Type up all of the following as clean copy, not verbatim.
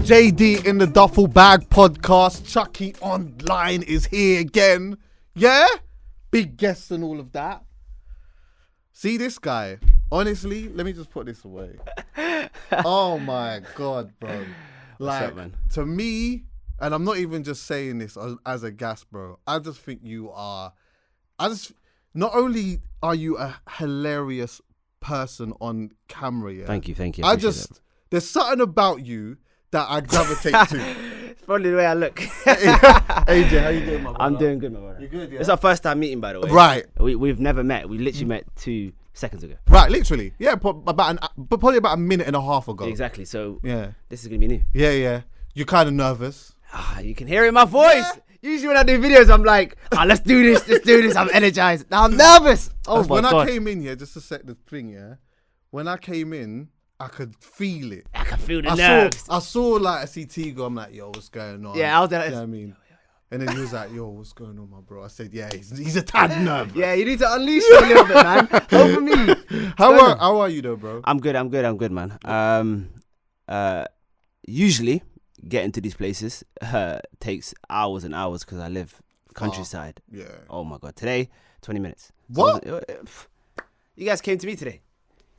JD in the Duffle Bag podcast. Chuckie Online is here again. Yeah? Big guests and all of that. See this guy? Honestly, let me just put this away. Oh my God, bro. Like, up, man? To me, and I'm not even just saying this as a gas, bro. I just think you are, not only are you a hilarious person on camera, yeah? Thank you. There's something about you that I gravitate to. It's probably the way I look. AJ, how you doing, my brother? I'm doing good, my brother. You good, yeah? It's our first time meeting, by the way. Right. We've never met. We literally met 2 seconds ago. Right, literally. Yeah, probably about a minute and a half ago. Exactly. So Yeah. this is going to be new. Yeah. You're kind of nervous. You can hear it in my voice. Yeah. Usually when I do videos, I'm like, let's do this. I'm energized. Now I'm nervous. Oh my when God. I came in here, just to set the thing, yeah. When I came in, I could feel it. I can feel the nerves. I saw like a CT go. I'm like, yo, what's going on? Yeah, I was there. You know what I mean? And then he was like, yo, what's going on, my bro? I said, yeah, he's a tad nervous. Yeah, you need to unleash me a little bit, man. Over me. How are you though, bro? I'm good, man. Usually getting to these places takes hours and hours because I live countryside. Yeah. Oh my God. Today, 20 minutes. What? You guys came to me today.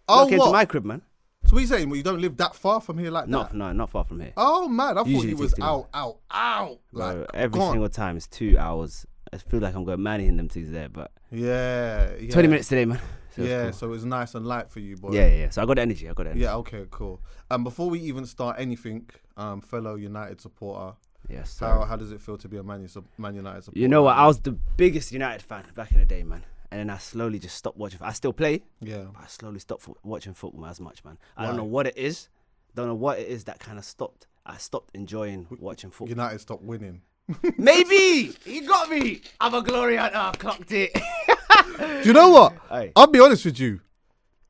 Oh, I came what? to my crib, man. So what are you saying? Well, you don't live that far from here like that? No, not far from here. Oh, man. I thought Usually you was takes too long. out. Bro, Like, every gone. single time it's 2 hours. I feel like I'm going manny in them things there, but Yeah. 20 minutes today, man. So it's Yeah, cool. so it's nice and light for you, boy. Yeah. So I got the energy. Yeah, okay, cool. Before we even start anything, fellow United supporter, Yes, sir. how does it feel to be a Man United supporter? You know what? I was the biggest United fan back in the day, man. And then I slowly just stopped watching. I still play. Yeah. But I slowly stopped watching football as much, man. I Why? don't know what it is. That kind of stopped. I stopped enjoying watching football. United stopped winning. Maybe he got me. I'm a glory hunter. I clocked it. Do you know what? Hey. I'll be honest with you.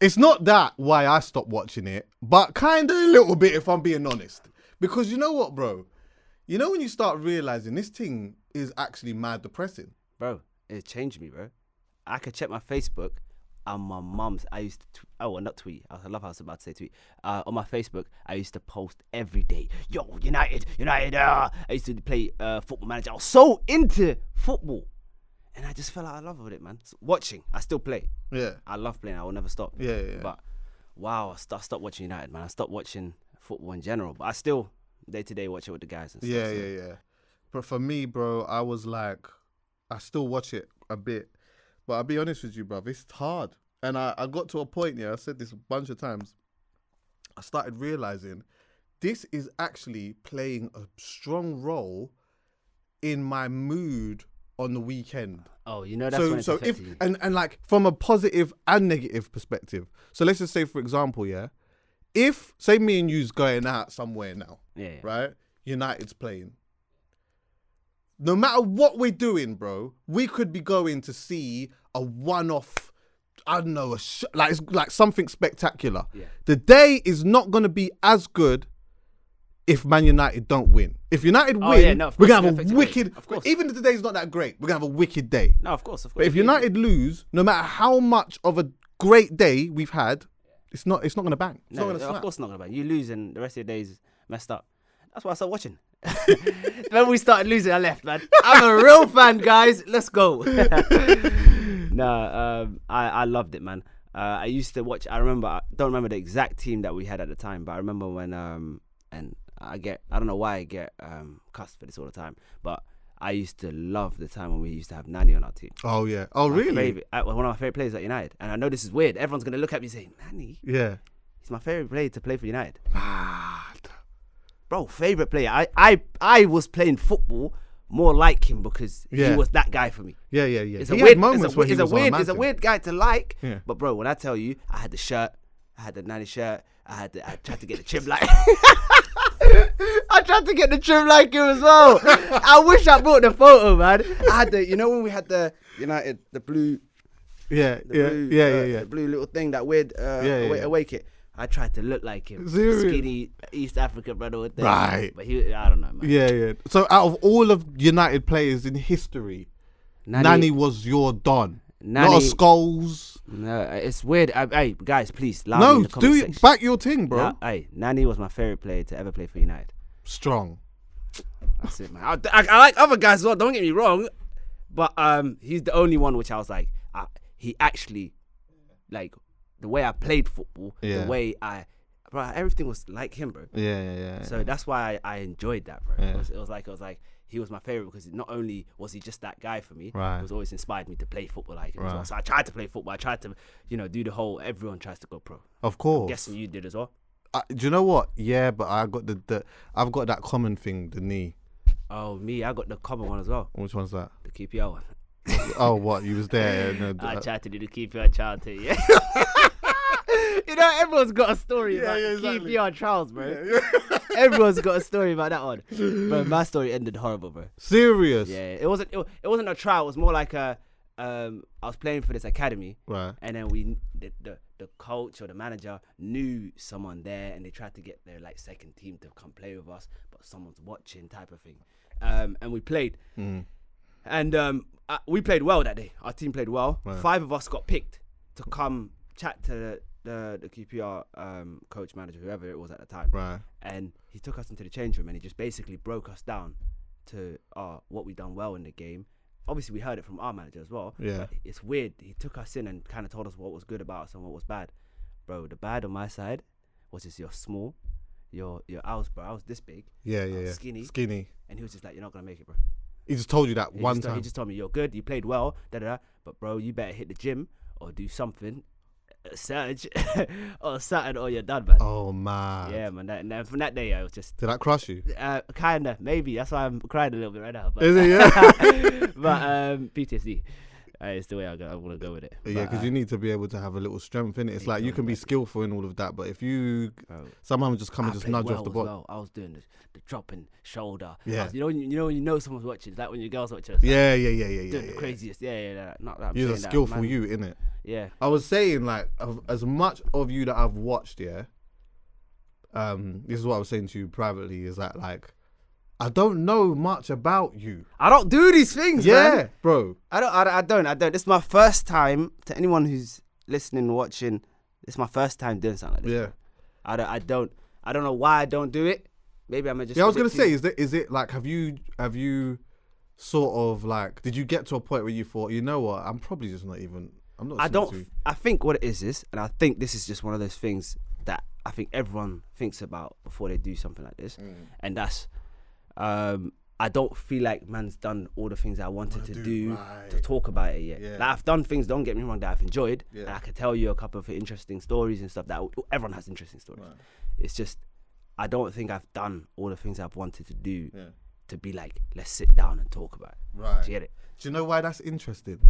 It's not that why I stopped watching it, but kind of a little bit if I'm being honest. Because you know what, bro? You know when you start realizing this thing is actually mad depressing? Bro, it changed me, bro. I could check my Facebook and my mum's. I used to, not tweet. I love how I was about to say tweet. On my Facebook, I used to post every day. Yo, United. I used to play Football Manager. I was so into football. And I just fell out of love with it, man. Watching. I still play. Yeah. I love playing. I will never stop. Yeah. But, wow, I stopped watching United, man. I stopped watching football in general. But I still, day-to-day, watch it with the guys and stuff. Yeah. But for me, bro, I was like, I still watch it a bit. But I'll be honest with you, bruv, it's hard. And I got to a point, I said this a bunch of times. I started realizing this is actually playing a strong role in my mood on the weekend. Oh, you know, that's when it's affecting you. And like from a positive and negative perspective. So let's just say, for example, if, say me and you's going out somewhere now, right? United's playing. No matter what we're doing, bro, we could be going to see a one-off, I don't know, like something spectacular. Yeah. The day is not going to be as good if Man United don't win. If United win, we're going to have a wicked, even if the day's not that great, we're going to have a wicked day. No, of course. But if United lose, no matter how much of a great day we've had, it's not going to bang. It's not going to snap. Of course it's not going to bang. You lose and the rest of your day's messed up. That's why I started watching. When we started losing, I left, man. I'm a real fan, guys. Let's go. I loved it, man. I used to watch. I don't remember the exact team that we had at the time, but I remember when and I don't know why I get cussed for this all the time, but I used to love the time when we used to have Nani on our team. Oh yeah. Oh really? One of my favorite players at United, and I know this is weird. Everyone's gonna look at me saying, "Nani." Yeah. He's my favorite player to play for United. Mad. Bro, favorite player. I was playing football more like him because he was that guy for me. Yeah. It's he a weird moments where he was it's a weird guy to like. Yeah. But bro, when I tell you, I had the shirt, I had the Nani shirt, I tried to get the trim like I tried to get the trim like him as well. I wish I brought the photo, man. I had the, when we had the United, the blue, the blue little thing, that weird away kit. I tried to look like him. Serious? Skinny East African brother with that. Right. But I don't know, man. Yeah. So out of all of United players in history, Nani was your don. Not a Scholes. No, it's weird. Hey, guys, please. No, do it. Back your thing, bro. Nani was my favorite player to ever play for United. Strong. That's it, man. I like other guys as well. Don't get me wrong, but he's the only one which I was like, he actually, like, the way I played football, the way bro, everything was like him, bro. Yeah. So that's why I enjoyed that, bro. Yeah. It was like he was my favorite because not only was he just that guy for me, Right. he was always inspired me to play football like him as well. Right. So I tried to play football. I tried to, do the whole. Everyone tries to go pro. Of course. I'm guessing you did as well. Do you know what? Yeah, but I got I've got that common thing, the knee. Oh, me, I got the common one as well. Which one's that? The QPR one. Oh, what? You was there? I tried to do the QPR child thing, yeah. Everyone's got a story about exactly. QPR trials, bro. Yeah. Everyone's got a story about that one. Bro, my story ended horrible, bro. Serious? Yeah, it wasn't a trial. It was more like I was playing for this academy, Right. and then the coach or the manager knew someone there, and they tried to get their like second team to come play with us, but someone's watching type of thing. And we played, and we played well that day. Our team played well. Right. 5 of us got picked to come chat to the QPR coach, manager, whoever it was at the time. Right. And he took us into the change room and he just basically broke us down to what we done well in the game. Obviously, we heard it from our manager as well. Yeah. But it's weird. He took us in and kind of told us what was good about us and what was bad. Bro, the bad on my side was just you're small. I was this big. Yeah. Skinny. And he was just like, you're not going to make it, bro. He just told you that one He time. just told me, you're good. You played well. But, bro, you better hit the gym or do something. Surge or something, or you're done, man. Oh man. Yeah, man. And from that day, I was just Did that crush you? kinda, maybe. That's why I'm crying a little bit right now. But, Is it? Yeah. but PTSD. It's the way I want to go with it. Yeah, because you need to be able to have a little strength in it. It's like you can be skillful in all of that, but if you someone just come and just nudge off the ball. Well. I was doing the dropping shoulder. Yeah. When you know someone's watching. It's like when your girl's watching. Yeah. Doing the craziest. Yeah. Not that I'm You're a saying skillful that, you, innit? Yeah. I was saying, like, as much of you that I've watched, yeah. This is what I was saying to you privately. Is that like, I don't know much about you. I don't do these things, man. Bro. I don't. This is my first time, to anyone who's listening, watching, it's my first time doing something like this. Yeah. Bro. I don't know why I don't do it. Maybe I'm just. Yeah, I was gonna say, is it like, have you sort of like, did you get to a point where you thought, you know what, I'm probably just not even. I'm not. I think what it is, and I think this is just one of those things that I think everyone thinks about before they do something like this, and that's. I don't feel like man's done all the things I wanted to do to talk about it yet. Yeah. Like, I've done things, don't get me wrong, that I've enjoyed. Yeah. And I could tell you a couple of interesting stories and stuff that everyone has interesting stories. Right. It's just, I don't think I've done all the things I've wanted to do Yeah. to be like, let's sit down and talk about it. Right. Do you get it? Do you know why that's interesting?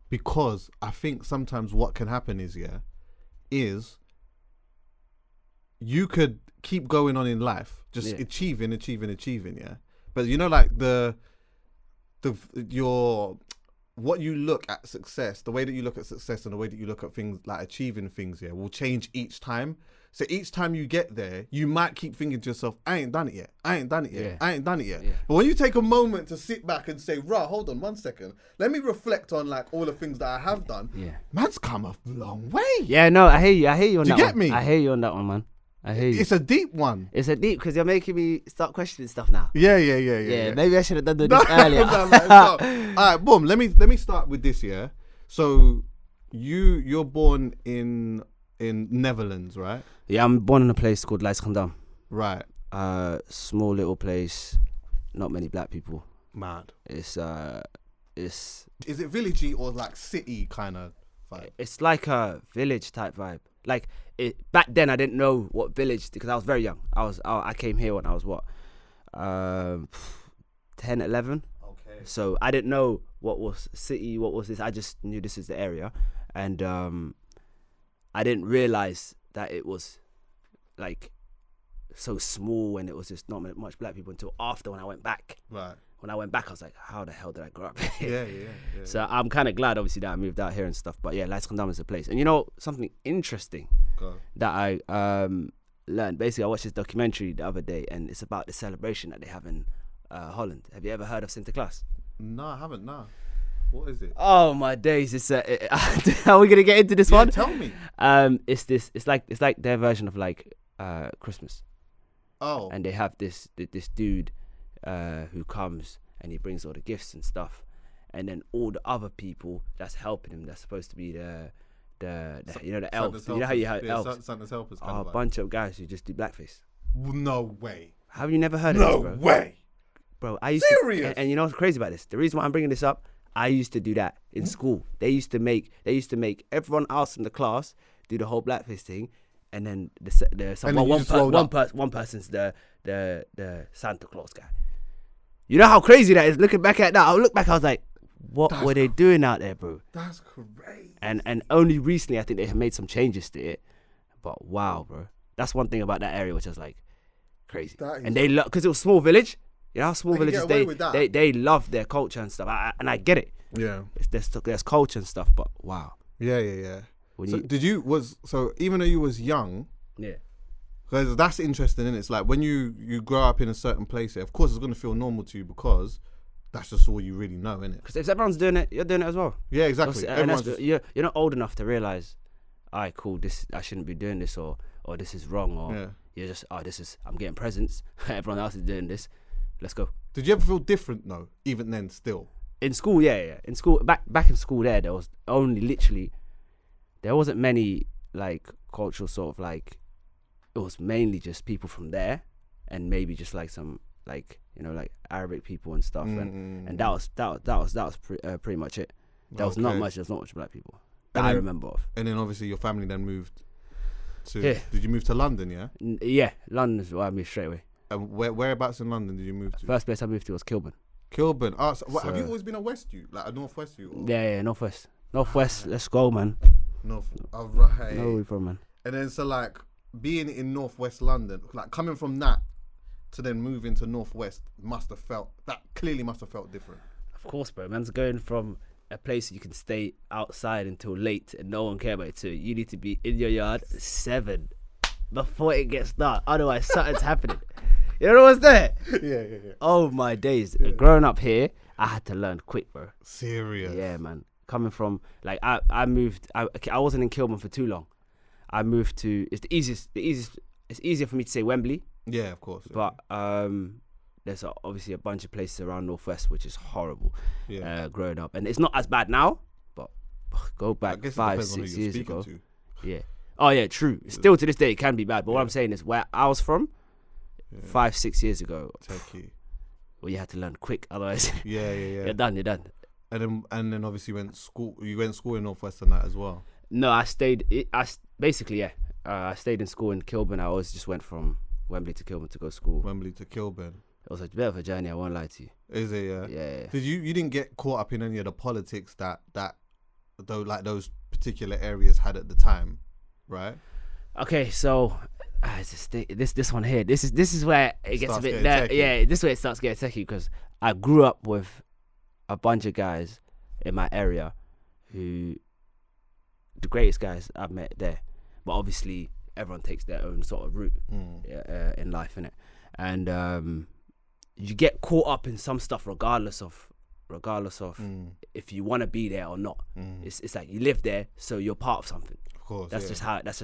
Because I think sometimes what can happen is you could keep going on in life, just achieving, yeah. But you know, like what you look at success, the way that you look at success and the way that you look at things like achieving things, yeah, will change each time. So each time you get there, you might keep thinking to yourself, I ain't done it yet. Yeah. But when you take a moment to sit back and say, rah, hold on 1 second, let me reflect on like all the things that I have done. Yeah. Man's come a long way. Yeah, no, I hear you on Do that you get one. me? I hear you on that one, man. I hear you. It's a deep one. It's a deep, because you're making me start questioning stuff now. Yeah. Maybe I should have done this earlier. All right, boom. Let me start with this. Yeah. So you're born in Netherlands, right? Yeah, I'm born in a place called Leidschendam. Right. Small little place, not many black people. Mad. It's Is it villagey or like city kind of vibe? It's like a village type vibe. Like back then, I didn't know what village, because I was very young. I came here when I was 10, 11. Okay. So I didn't know what was city, what was this. I just knew this is the area, and I didn't realize that it was like so small and it was just not much black people until after, when I went back. Right. When I went back, I was like, how the hell did I grow up here? Yeah. So I'm kind of glad, obviously, that I moved out here and stuff. But yeah, Leidschendam is a place. And you know, something interesting that I learned. Basically, I watched this documentary the other day, and it's about the celebration that they have in Holland. Have you ever heard of Sinterklaas? No, I haven't. No. What is it? Oh my days! It's are we gonna get into this one? Tell me. It's like their version of like Christmas. Oh. And they have this dude who comes and he brings all the gifts and stuff, and then all the other people that's helping him, that's supposed to be the elves. You know how you have elves? Santa's helpers. A bunch of guys who just do blackface. No way. Have you never heard of this, bro? No way. Bro, I used Serious? to, and you know what's crazy about this? The reason why I'm bringing this up, I used to do that in school. They used to make everyone else in the class do the whole blackface thing, and then one person's the Santa Claus guy. You know how crazy that is? Looking back at that, I look back, I was like, what were they doing out there, bro? That's crazy. And only recently I think they have made some changes to it. But wow, bro, that's one thing about that area which was like crazy. And they love, because it was a small village. You know how small villages, they love their culture and stuff, and I get it. Yeah, there's culture and stuff, but wow. Yeah. So even though you was young, yeah, because that's interesting, isn't it? It's like when you grow up in a certain place, of course it's gonna feel normal to you because that's just all you really know, isn't it? Because if everyone's doing it, you're doing it as well. Yeah, exactly. You're not old enough to realize, alright, cool, this I shouldn't be doing this, or this is wrong, or you're just I'm getting presents. Everyone else is doing this. Let's go. Did you ever feel different though, even then still? In school, yeah. In school, back in school there was only literally, there wasn't many like cultural sort of like, it was mainly just people from there and maybe just like some like, you know, like Arabic people and stuff. And that was pretty much it. There was not much black people that I remember of. And then obviously your family then moved to, did you move to London, yeah? Yeah, London is where I moved straight away. Whereabouts in London did you move to? First place I moved to was Kilburn. Kilburn. Oh, so have you always been a West you? Like a Northwest you? Or? Yeah, Northwest. Northwest, let's go, man. All right. No, we from, man. And then so like being in Northwest London, like coming from that to then moving to Northwest clearly must have felt different. Of course, bro. Man's going from a place you can stay outside until late and no one care about it to you need to be in your yard 7 before it gets dark. Otherwise, something's happening. You know what's there? Yeah. Oh my days. Yeah. Growing up here, I had to learn quick, bro. Serious? Yeah, man. Coming from like I moved. I wasn't in Kilburn for too long. I moved to. It's the easiest. It's easier for me to say Wembley. Yeah, of course. Yeah. But there's obviously a bunch of places around Northwest which is horrible. Yeah. Growing up, and it's not as bad now. But go back 5-6 years ago. Yeah. Oh yeah, true. Still to this day it can be bad. But what I'm saying is where I was from. 5-6 years ago, Turkey. Well, you had to learn quick, otherwise. Yeah. You're done. And then obviously you went to school in Northwest and that as well. No, I stayed. I stayed in school in Kilburn. I always just went from Wembley to Kilburn to go to school. Wembley to Kilburn. It was a bit of a journey. I won't lie to you. Is it? Yeah. Yeah. Did you didn't get caught up in any of the politics that though like those particular areas had at the time, right? Okay, so. This one here. This is where it gets a bit. This is where it starts getting techie because I grew up with a bunch of guys in my area who, the greatest guys I've met there. But obviously, everyone takes their own sort of route in life, innit? And you get caught up in some stuff regardless of if you want to be there or not. It's like you live there, so you're part of something. Of course, that's just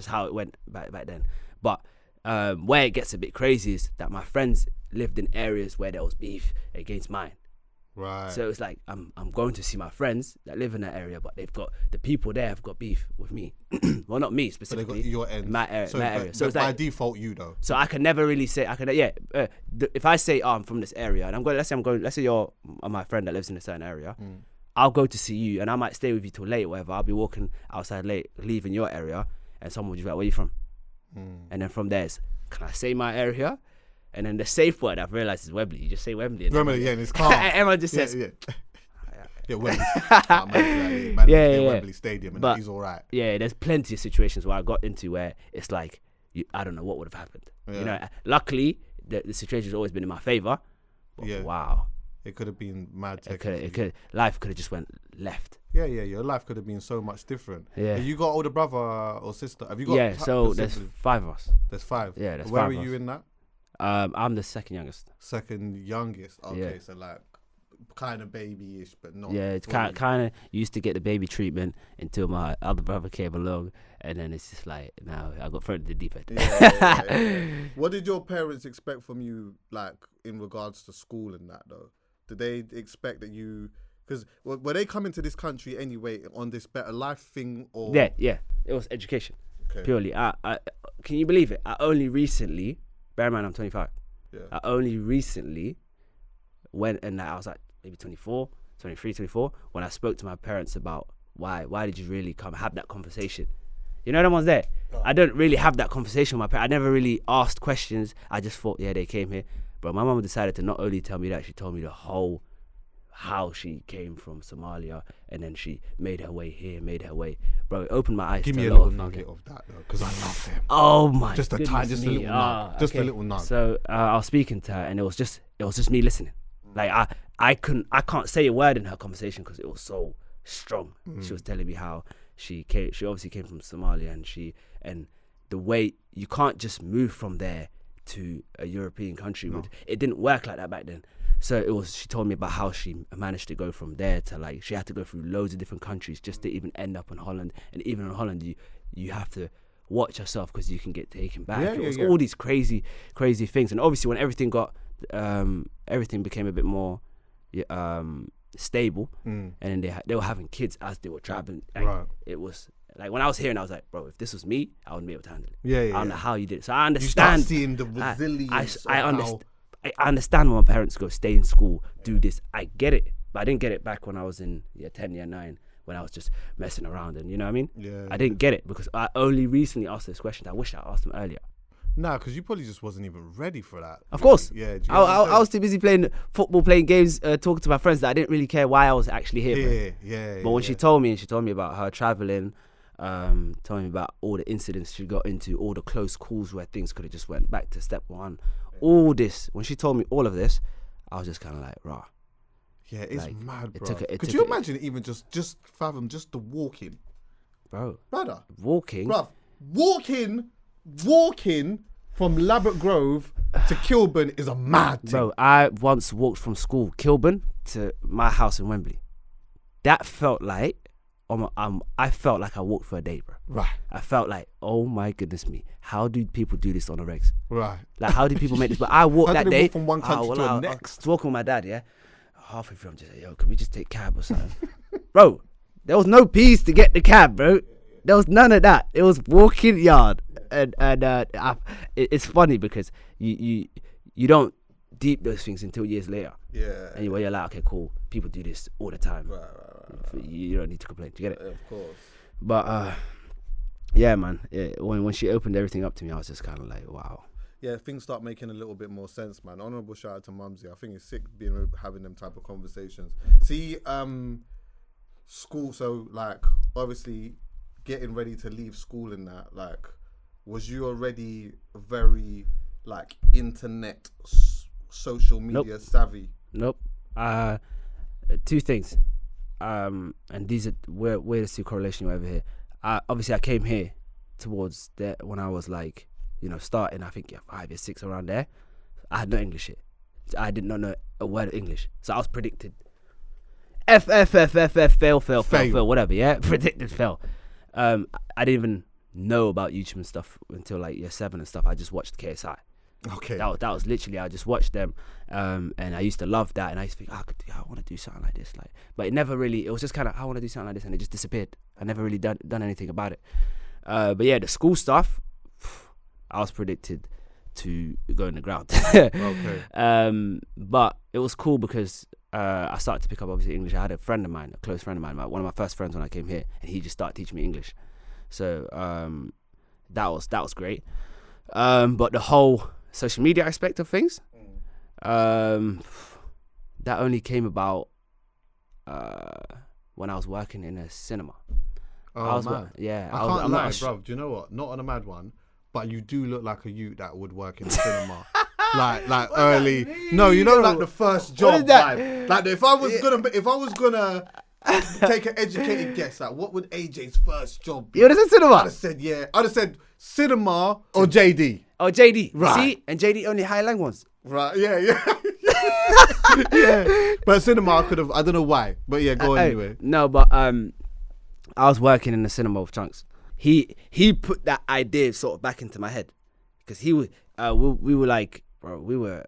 how it went back then. But where it gets a bit crazy is that my friends lived in areas where there was beef against mine. Right. So it's like I'm going to see my friends that live in that area, but the people there have got beef with me. Well, not me specifically. But they got your end. My area. So it's by like, default, you though. So I can never really say if I say I'm from this area and let's say you're my friend that lives in a certain area. I'll go to see you and I might stay with you till late, or whatever. I'll be walking outside late, leaving your area, and someone will just be like, "Where are you from?" And then from there, can I say my area? And then the safe word I've realised is Wembley. You just say Wembley. Wembley, and it's calm. Everyone just says... Yeah, Wembley. Wembley Stadium, and he's all right. Yeah, there's plenty of situations where I got into where it's like, I don't know what would have happened. Yeah. You know, luckily, the situation's always been in my favour. Wow. It could have been mad. Life could have just went left. Yeah. Your life could have been so much different. Yeah. Have you got older brother or sister? Have you got? Yeah. So there's 5 of us. There's 5. Yeah. There's Where 5 are you in that? I'm the second youngest. Second youngest. Okay. Yeah. So like, kind of babyish, but not. Yeah, it's fully. kind of used to get the baby treatment until my other brother came along, and then it's just like now I got thrown to the deep end. Yeah. What did your parents expect from you, like in regards to school and that though? Did they expect that you? Because were they coming to this country anyway on this better life thing, or? Yeah, it was education purely. I can you believe it? I only recently, bear in mind I'm 25. Yeah. I only recently went and I was like maybe 23, 24 when I spoke to my parents about why did you really come have that conversation. You know, them ones there. I don't really have that conversation with my parents. I never really asked questions. I just thought, yeah, they came here. But my mum decided to not only tell me that, she told me the whole how she came from Somalia and then she made her way here, bro, it opened my eyes. Give to me a lot little of nugget of that though, because I love them. Oh my just a goodness just me. a little nug, just a little nug. So I was speaking to her and it was just me listening. Like I can't say a word in her conversation because it was so strong. She was telling me how she obviously came from Somalia and the way you can't just move from there to a European country. No. It didn't work like that back then. So she told me about how she managed to go from there to like, she had to go through loads of different countries just to even end up in Holland. And even in Holland, you have to watch yourself because you can get taken back. It was all these crazy things. And obviously when everything became a bit more stable, and then they were having kids as they were traveling. Like, it was like when I was hearing, I was like, bro, if this was me, I wouldn't be able to handle it. I don't know how you did it. So I understand. You start seeing the resilience. I understand when my parents go stay in school, do this. I get it, but I didn't get it back when I was in year 10, year 9, when I was just messing around, and you know what I mean. I didn't get it because I only recently asked this question. I wish I asked them earlier. Nah, because you probably just wasn't even ready for that. Of course. Yeah. I was too busy playing football, playing games, talking to my friends that I didn't really care why I was actually here. But when she told me about her traveling, told me about all the incidents she got into, all the close calls where things could have just went back to step one. All this, when she told me all of this, I was just kind of like, rah. Yeah, it's like, mad, bro. Could you imagine even just fathom just the walking? Brother. Walking? Bruv, walking from Labatt Grove to Kilburn is a mad thing. Bro, I once walked from school, Kilburn, to my house in Wembley. That felt like, I felt like I walked for a day, bro. Right. I felt like, oh my goodness me, how do people do this on the regs? Right. Like, how do people make this? But I walked that day. Walk from one country to the next. I was walking with my dad, yeah. Halfway through, I'm just like, yo, can we just take cab or something? Bro, there was no peas to get the cab, bro. There was none of that. It was walking yard, and it's funny because you don't deep those things until years later. Yeah. And you're like, okay, cool. People do this all the time. Right. You don't need to complain. Do you get it? Of course. But yeah, man. When she opened everything up to me, I was just kind of like, wow. Yeah, things start making a little bit more sense, man. Honourable shout out to Mumsy. I think it's sick having them type of conversations. See, school. So like, obviously, getting ready to leave school and that. Like, was you already very like internet, social media savvy? Nope. Two things. And these are where to see correlation over here. Obviously, I came here towards there when I was like, starting. I think 5 or 6 around there. I had no English yet. I did not know a word of English, so I was predicted. Fail, whatever. Yeah, predicted fail. I didn't even know about YouTube and stuff until like year 7 and stuff. I just watched KSI. Okay. That was literally, I just watched them, and I used to love that, and I used to think, I want to do something like this, like, but it never really. It was just kind of, I want to do something like this, and it just disappeared. I never really done anything about it. But yeah, the school stuff, I was predicted to go in the ground. Okay. But it was cool because I started to pick up obviously English. I had a friend of mine, a close friend of mine, one of my first friends when I came here, and he just started teaching me English. So that was great. But the whole social media aspect of things, that only came about when I was working in a cinema. Oh, man. Yeah. I can't lie, bro. Do you know what? Not on a mad one, but you do look like a youth that would work in the cinema. like early. No, like the first job vibe. Like if I was gonna take an educated guess, like what would AJ's first job be? You would have said cinema. I'd have said cinema or JD. Oh, JD. Right. See? And JD only High Lang ones. Right, yeah. Yeah. But cinema, I could have. I don't know why. But yeah, go on anyway. No, but I was working in the cinema with Chunks. He put that idea sort of back into my head because he was. We were like, bro, we were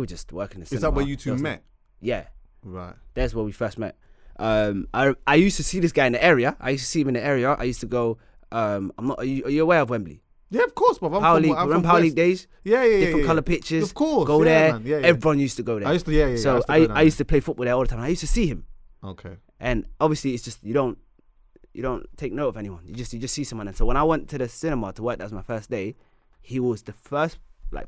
just working in the cinema. Is that where you two met? Yeah. Right. That's where we first met. I used to see this guy in the area. I used to see him in the area. I used to go. I'm not. Are you aware of Wembley? Yeah, of course, bro. Power League days. Yeah. Different colour pitches. Of course. Go there. Man. Yeah. Everyone used to go there. I used to. So I used to play football there all the time. I used to see him. Okay. And obviously, it's just you don't take note of anyone. You just see someone. And so when I went to the cinema to work, that was my first day. He was the first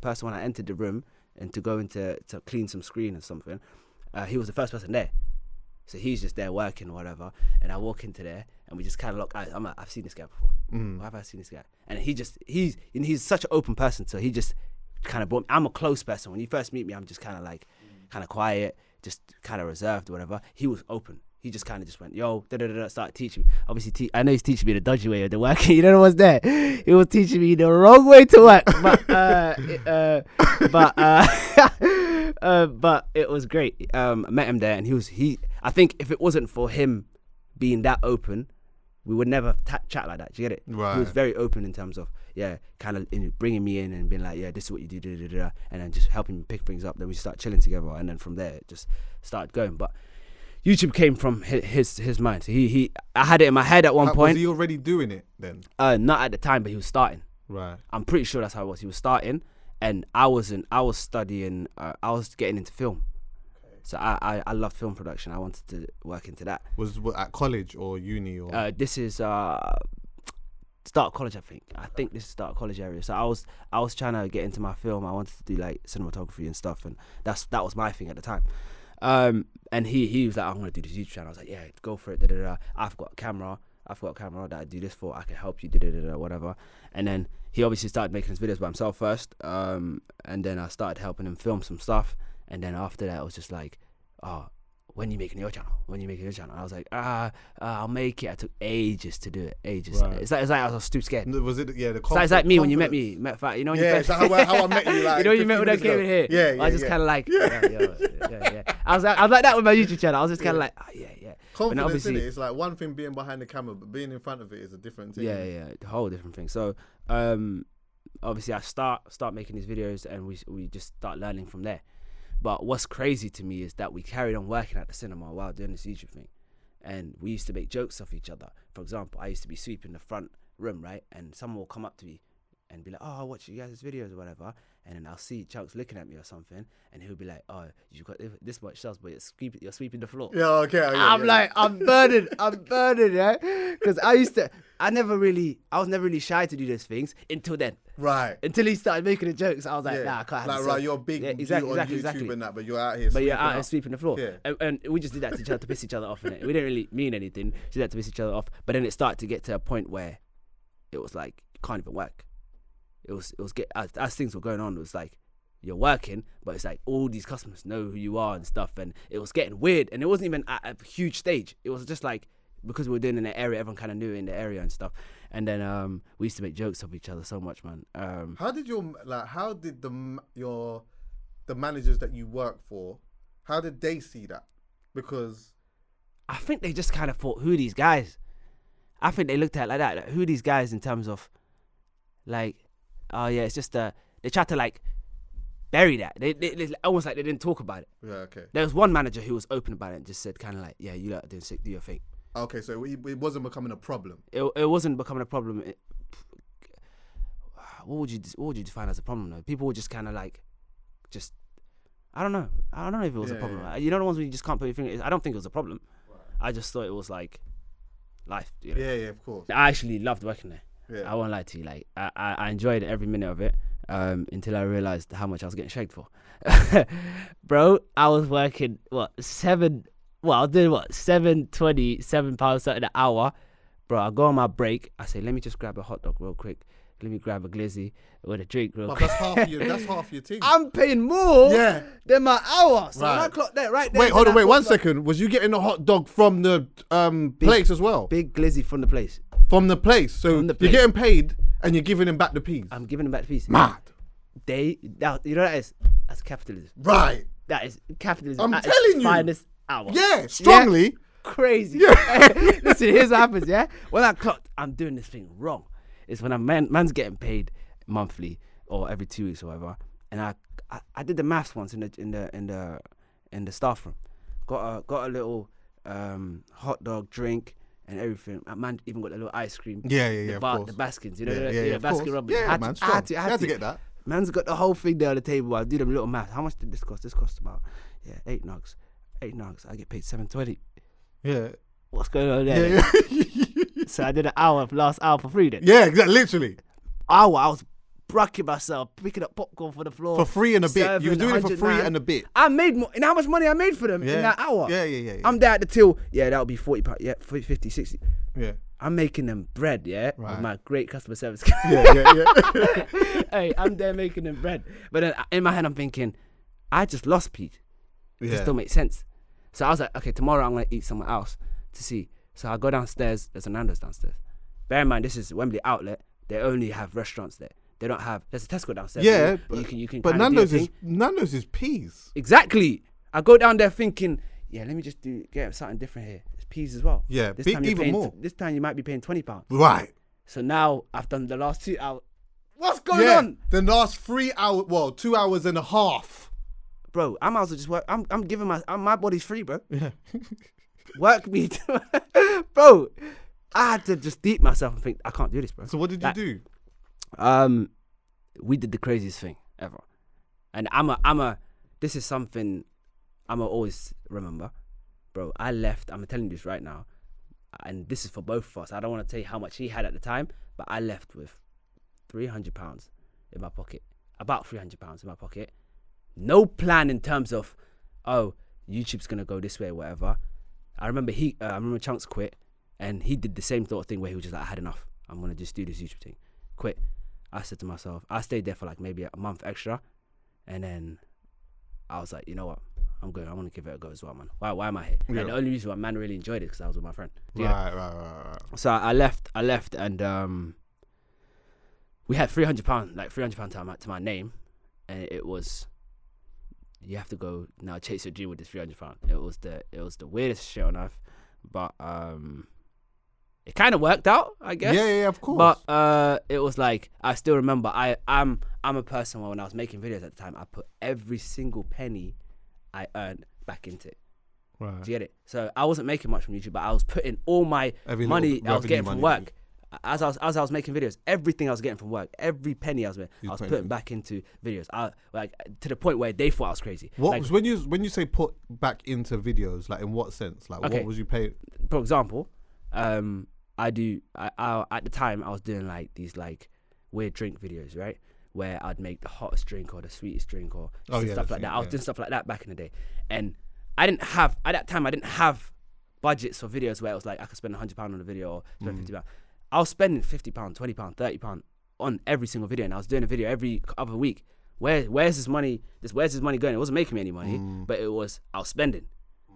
person when I entered the room and to go into to clean some screen or something. He was the first person there. So he's just there working or whatever. And I walk into there and we just kind of look. I've seen this guy before. Why have I seen this guy? And he's such an open person. So he just kind of brought me. I'm a close person. When you first meet me, I'm just kind of like, kind of quiet, just kind of reserved or whatever. He was open. He just kind of just went, yo, started teaching me. Obviously, I know he's teaching me the dodgy way of the working. You don't know what's there. He was teaching me the wrong way to work. But it was great. I met him there, and I think if it wasn't for him being that open, we would never chat like that. Do you get it? Right. He was very open in terms of, kind of bringing me in and being like, yeah, this is what you do, and then just helping me pick things up. Then we start chilling together, and then from there, it just started going. But YouTube came from his mind. So I had it in my head at one point. Was he already doing it then? Not at the time, but he was starting. Right. I'm pretty sure that's how it was. He was starting, and I was studying. I was getting into film. Okay. So I loved film production. I wanted to work into that. Was it at college or uni or? This is start of college, I think. I think this is start of college area. So I was trying to get into my film. I wanted to do like cinematography and stuff, and that was my thing at the time. And he was like, I'm gonna do this YouTube channel. I was like, yeah, go for it. I've got a camera that I do this for. I can help you. Whatever. And then he obviously started making his videos by himself first. And then I started helping him film some stuff. And then after that, it was just like, when you making your channel? I was like, I'll make it. I took ages to do it. Ages. Right. It's like I was too scared. Was it? Yeah, the it's like me when you met me. You know when you first. How I met you. Like, you know when you met when I came in here. Yeah. I was just kind of like, yeah. I was like that with my YouTube channel. I was just kind of like, yeah. Confidence in it. It's like one thing being behind the camera, but being in front of it is a different thing. Yeah, a whole different thing. So, obviously, I start making these videos, and we just start learning from there. But what's crazy to me is that we carried on working at the cinema while doing this YouTube thing. And we used to make jokes of each other. For example, I used to be sweeping the front room, right? And someone will come up to me and be like, I watch you guys' videos or whatever. And then I'll see Chunks looking at me or something. And he'll be like, you've got this much shells, but you're sweeping the floor. Yeah, okay. I'm like, I'm burning, yeah? Because I was never really shy to do those things until then. Right. Until he started making the jokes, I was like, nah, I can't have right, you're big on YouTube and that, but you're out here sweeping the floor. Yeah. And we just did that to each other to piss each other off. Innit? We didn't really mean anything. Just did that to piss each other off. But then it started to get to a point where it was like, you can't even work. It was as things were going on, it was like, you're working, but it's like all these customers know who you are and stuff. And it was getting weird. And it wasn't even at a huge stage. It was just like, because we were doing in the area, everyone kind of knew in the area and stuff. And then we used to make jokes of each other so much, man. How did the managers that you work for, how did they see that? Because I think they just kind of thought, who are these guys? I think they looked at it like that, like, who are these guys in terms of, like, oh yeah, it's just they tried to like bury that. They almost like they didn't talk about it. Yeah, okay. There was one manager who was open about it and just said kind of like, yeah, you lot are doing sick, do your thing. Okay, so it wasn't becoming a problem. It wasn't becoming a problem. What would you define as a problem though? People were just kind of like, just, I don't know if it was a problem. Yeah. You know the ones where you just can't put your finger. I don't think it was a problem. Right. I just thought it was like life. You know? Yeah, of course. I actually loved working there. Yeah. I won't lie to you. Like I enjoyed every minute of it until I realized how much I was getting shagged for. Bro, I was working I was doing £7.20 something an hour. Bro, I go on my break. I say, let me just grab a hot dog real quick. Let me grab a glizzy with a drink real quick. That's half your team. I'm paying more than my hour. So right. when I clocked that right there. Wait, hold on, 1 second. Was you getting a hot dog from the place as well? Big glizzy from the place. From the place. So you're getting paid and you're giving him back the piece. I'm giving him back the piece. Mad. You know what that is? That's capitalism. Right. That is capitalism. I'm at its telling you. finest hour. Yeah, strongly. Crazy. Yeah. Listen, here's what happens, yeah? When I clocked, I'm doing this thing wrong. It's when man's getting paid monthly or every 2 weeks or whatever. And I did the maths once in the staff room. Got a little hot dog drink and everything. Man even got a little ice cream. Yeah, The of course. the Baskins, Yeah, of Baskin course. Robbins. Yeah, man, I had to get that. Man's got the whole thing there on the table. I do them little maths. How much did this cost? This cost about 8 nugs. 8 nugs. I get paid $7.20. Yeah. What's going on there? Yeah. So I did an last hour for free then. Yeah, exactly. Literally. I was bracking myself, picking up popcorn for the floor. For free and a bit. You were doing it for free £109. and a bit. I made more. You know how much money I made for them in that hour? Yeah. I'm there at the till. Yeah, that'll be £40. Yeah, 50, 60. Yeah. I'm making them bread, yeah? Right. With my great customer service. Yeah. Hey, I'm there making them bread. But then in my head, I'm thinking, I just lost Pete. It still makes sense. So I was like, okay, tomorrow I'm going to eat somewhere else to see. So I go downstairs. There's a Nando's downstairs. Bear in mind, this is Wembley Outlet. They only have restaurants there. They don't have. There's a Tesco downstairs. Yeah, you can. But Nando's is peas. Exactly. I go down there thinking, yeah, let me just get something different here. It's peas as well. Yeah, this time even more. This time you might be paying £20. Right. So now I've done the last 2 hours. What's going on, The last 3 hours. Well, 2 hours and a half. bro? I might as well just work. I'm giving my body's free, bro. Yeah. Work me, bro. I had to just deep myself and think I can't do this, bro. So what did you do? We did the craziest thing ever, and this is something I'ma always remember, bro. I left. I'm telling you this right now, and this is for both of us. I don't want to tell you how much he had at the time, but I left with £300 in my pocket, about £300 in my pocket. No plan in terms of, oh, YouTube's gonna go this way or whatever. I remember Chunks quit, and he did the same sort of thing where he was just like, I had enough. I'm gonna just do this YouTube thing. Quit. I said to myself, I stayed there for like maybe a month extra, and then I was like, you know what? I'm gonna give it a go as well, man. Why am I here? Yeah. And the only reason why man really enjoyed it because I was with my friend. Right. So I left, and we had £300, like £300 to my name, and it was, you have to go now chase your dream with this £300. It was the weirdest shit on earth, but it kind of worked out, I guess. Yeah, of course. But it was like, I still remember, I'm a person where when I was making videos at the time, I put every single penny I earned back into it. Right. Do you get it? So I wasn't making much from YouTube, but I was putting all my money I was getting from work. As I was making videos, everything I was getting from work, every penny I was putting back into videos. Like to the point where they thought I was crazy. What like, was when you say put back into videos? Like in what sense? Like okay. What was you paying? For example, I at the time I was doing like these like weird drink videos, right? Where I'd make the hottest drink or the sweetest drink or stuff like that. I was doing stuff like that back in the day, and at that time I didn't have budgets for videos where it was like I could spend £100 on a video or spend £50. I was spending £50, £20, £30 on every single video, and I was doing a video every other week. Where's this money? Where's this money going? It wasn't making me any money, but I was spending.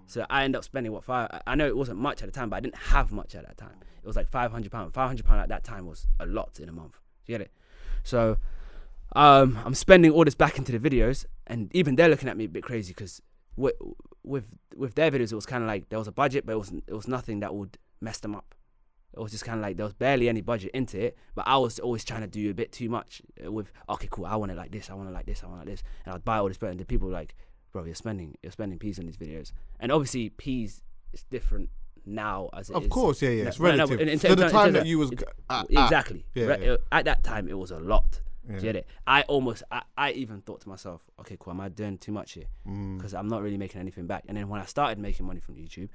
So I ended up spending I know it wasn't much at the time, but I didn't have much at that time. It was like £500. £500 at that time was a lot in a month. Do you get it? So I'm spending all this back into the videos, and even they're looking at me a bit crazy because with their videos, it was kind of like there was a budget, but it was nothing that would mess them up. It was just kind of like there was barely any budget into it, but I was always trying to do a bit too much with, okay, cool, I want it like this, I want it like this, I want it like this, and I'd buy all this bread, and the people were like, bro, you're spending peas on these videos, and obviously peas is different now as it is. Of course, yeah, it's No, relative. for the time that you was exactly. Yeah. At that time, it was a lot. Yeah. Do you get it? I even thought to myself, okay, cool, am I doing too much here? Because I'm not really making anything back. And then when I started making money from YouTube,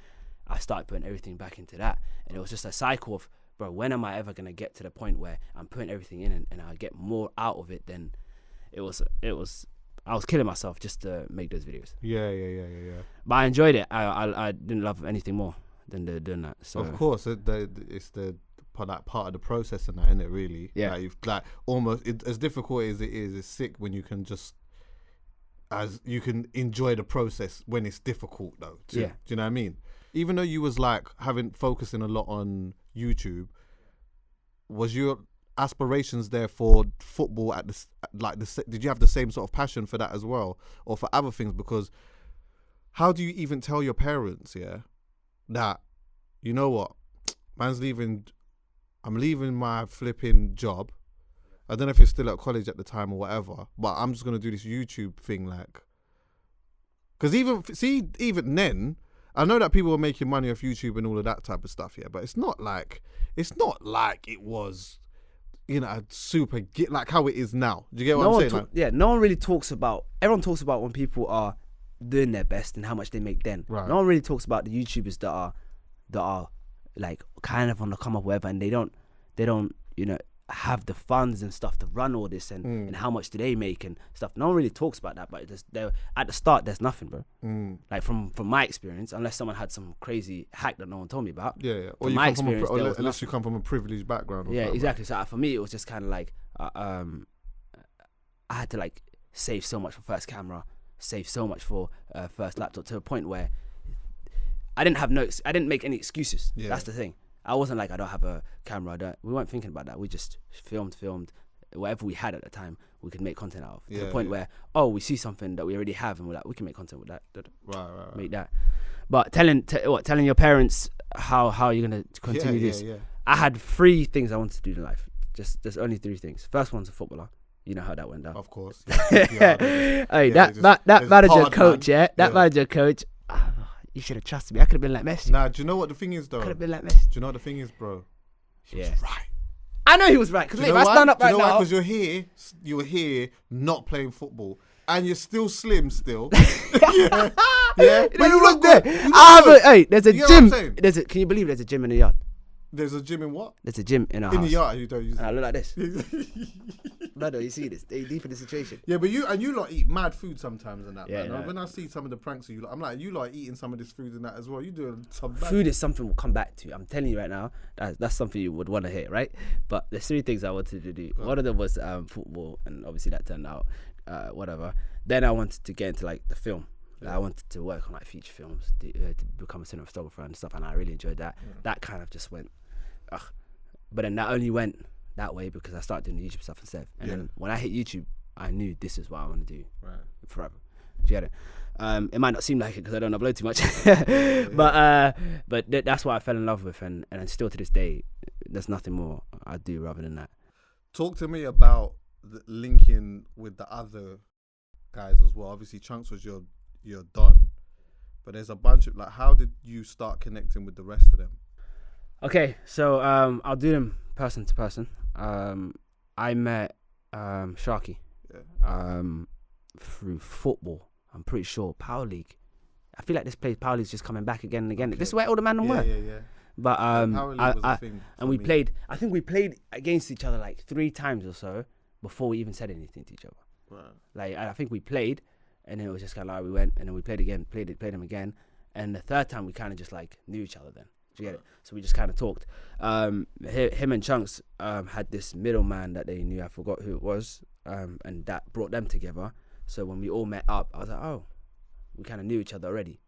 I started putting everything back into that. And it was just a cycle of, bro, when am I ever going to get to the point where I'm putting everything in and I get more out of it than I was killing myself just to make those videos. Yeah. But I enjoyed it. I didn't love anything more than doing that. So of course, it's the part of the process and that, isn't it, really? Yeah. Like almost as difficult as it is, it's sick when you can you can enjoy the process when it's difficult though. Too. Yeah. Do you know what I mean? Even though you was like focusing a lot on YouTube, was you aspirations there for football at this? Did you have the same sort of passion for that as well, or for other things? Because how do you even tell your parents, that you know what, man's leaving. I'm leaving my flipping job. I don't know if you're still at college at the time or whatever, but I'm just gonna do this YouTube thing, like. Because even then, I know that people were making money off YouTube and all of that type of stuff, but it's not like it was, super like how it is now. Do you get what I'm saying? No one really talks about. Everyone talks about when people are doing their best and how much they make then. Right. No one really talks about the YouTubers that are like kind of on the come up, whatever, and they don't have the funds and stuff to run all this and how much do they make and stuff. No one really talks about that, but at the start there's nothing, bro. Like from my experience, unless someone had some crazy hack that no one told me about. Or you come unless you come from a privileged background. Or exactly. So for me, it was just kind of like I had to like save so much for first camera, save so much for first laptop, to a point where I didn't make any excuses. That's the thing. I wasn't like, I don't have a camera. We weren't thinking about that. We just filmed whatever we had at the time. We could make content out of, to the point where we see something that we already have and we're like, we can make content with that. Right. Make that. But telling your parents how you're gonna continue this. I had 3 things I wanted to do in life. There's only 3 things. First one's a footballer. You know how that went down. Of course. That manager coach, that manager coach. You should have trusted me. I could have been like Messi. Nah, do you know what the thing is though? Could have been like Messi. Do you know what the thing is, bro? He was right. I know he was right. Because if I stand up right now, because you were here not playing football, and you're still slim still. yeah. But you look there. Hey, there's a gym. Can you believe there's a gym in the yard? There's a gym in what? There's a gym in our house. In the yard, you don't use it. And I look like this. Brother, you see this? They deep in the situation. Yeah, but you lot eat mad food sometimes and that. Yeah, man. no. When I see some of the pranks of you lot, I'm like, you lot eating some of this food and that as well. You doing some bad. Food is something we'll come back to. I'm telling you right now, that's something you would want to hear, right? But there's 3 things I wanted to do. One of them was football, and obviously that turned out whatever. Then I wanted to get into like the film. Like, I wanted to work on like feature films, to become a cinematographer and stuff, and I really enjoyed that. That kind of just went, but then that only went that way because I started doing the YouTube stuff instead. And then when I hit YouTube, I knew this is what I want to do forever. Do you get it? It might not seem like it because I don't upload too much, but that's what I fell in love with, and still to this day, there's nothing more I do rather than that. Talk to me about the linking with the other guys as well. Obviously, Chunks was your don, but there's a bunch of like, how did you start connecting with the rest of them? Okay, so I'll do them person to person. I met Sharky through football. I'm pretty sure Power League. I feel like this place Power League's just coming back again and again. Okay. This is where all the man work. Yeah. But Power League was a thing and we played. I think we played against each other like 3 times or so before we even said anything to each other. Right. Like I think we played, and then it was just kind of like we went, and then we played again, played them again, and the 3rd time we kind of just like knew each other then. Do you get it? So we just kind of talked. Him and Chunks had this middleman that they knew. I forgot who it was, and that brought them together. So when we all met up, I was like, oh, we kind of knew each other already.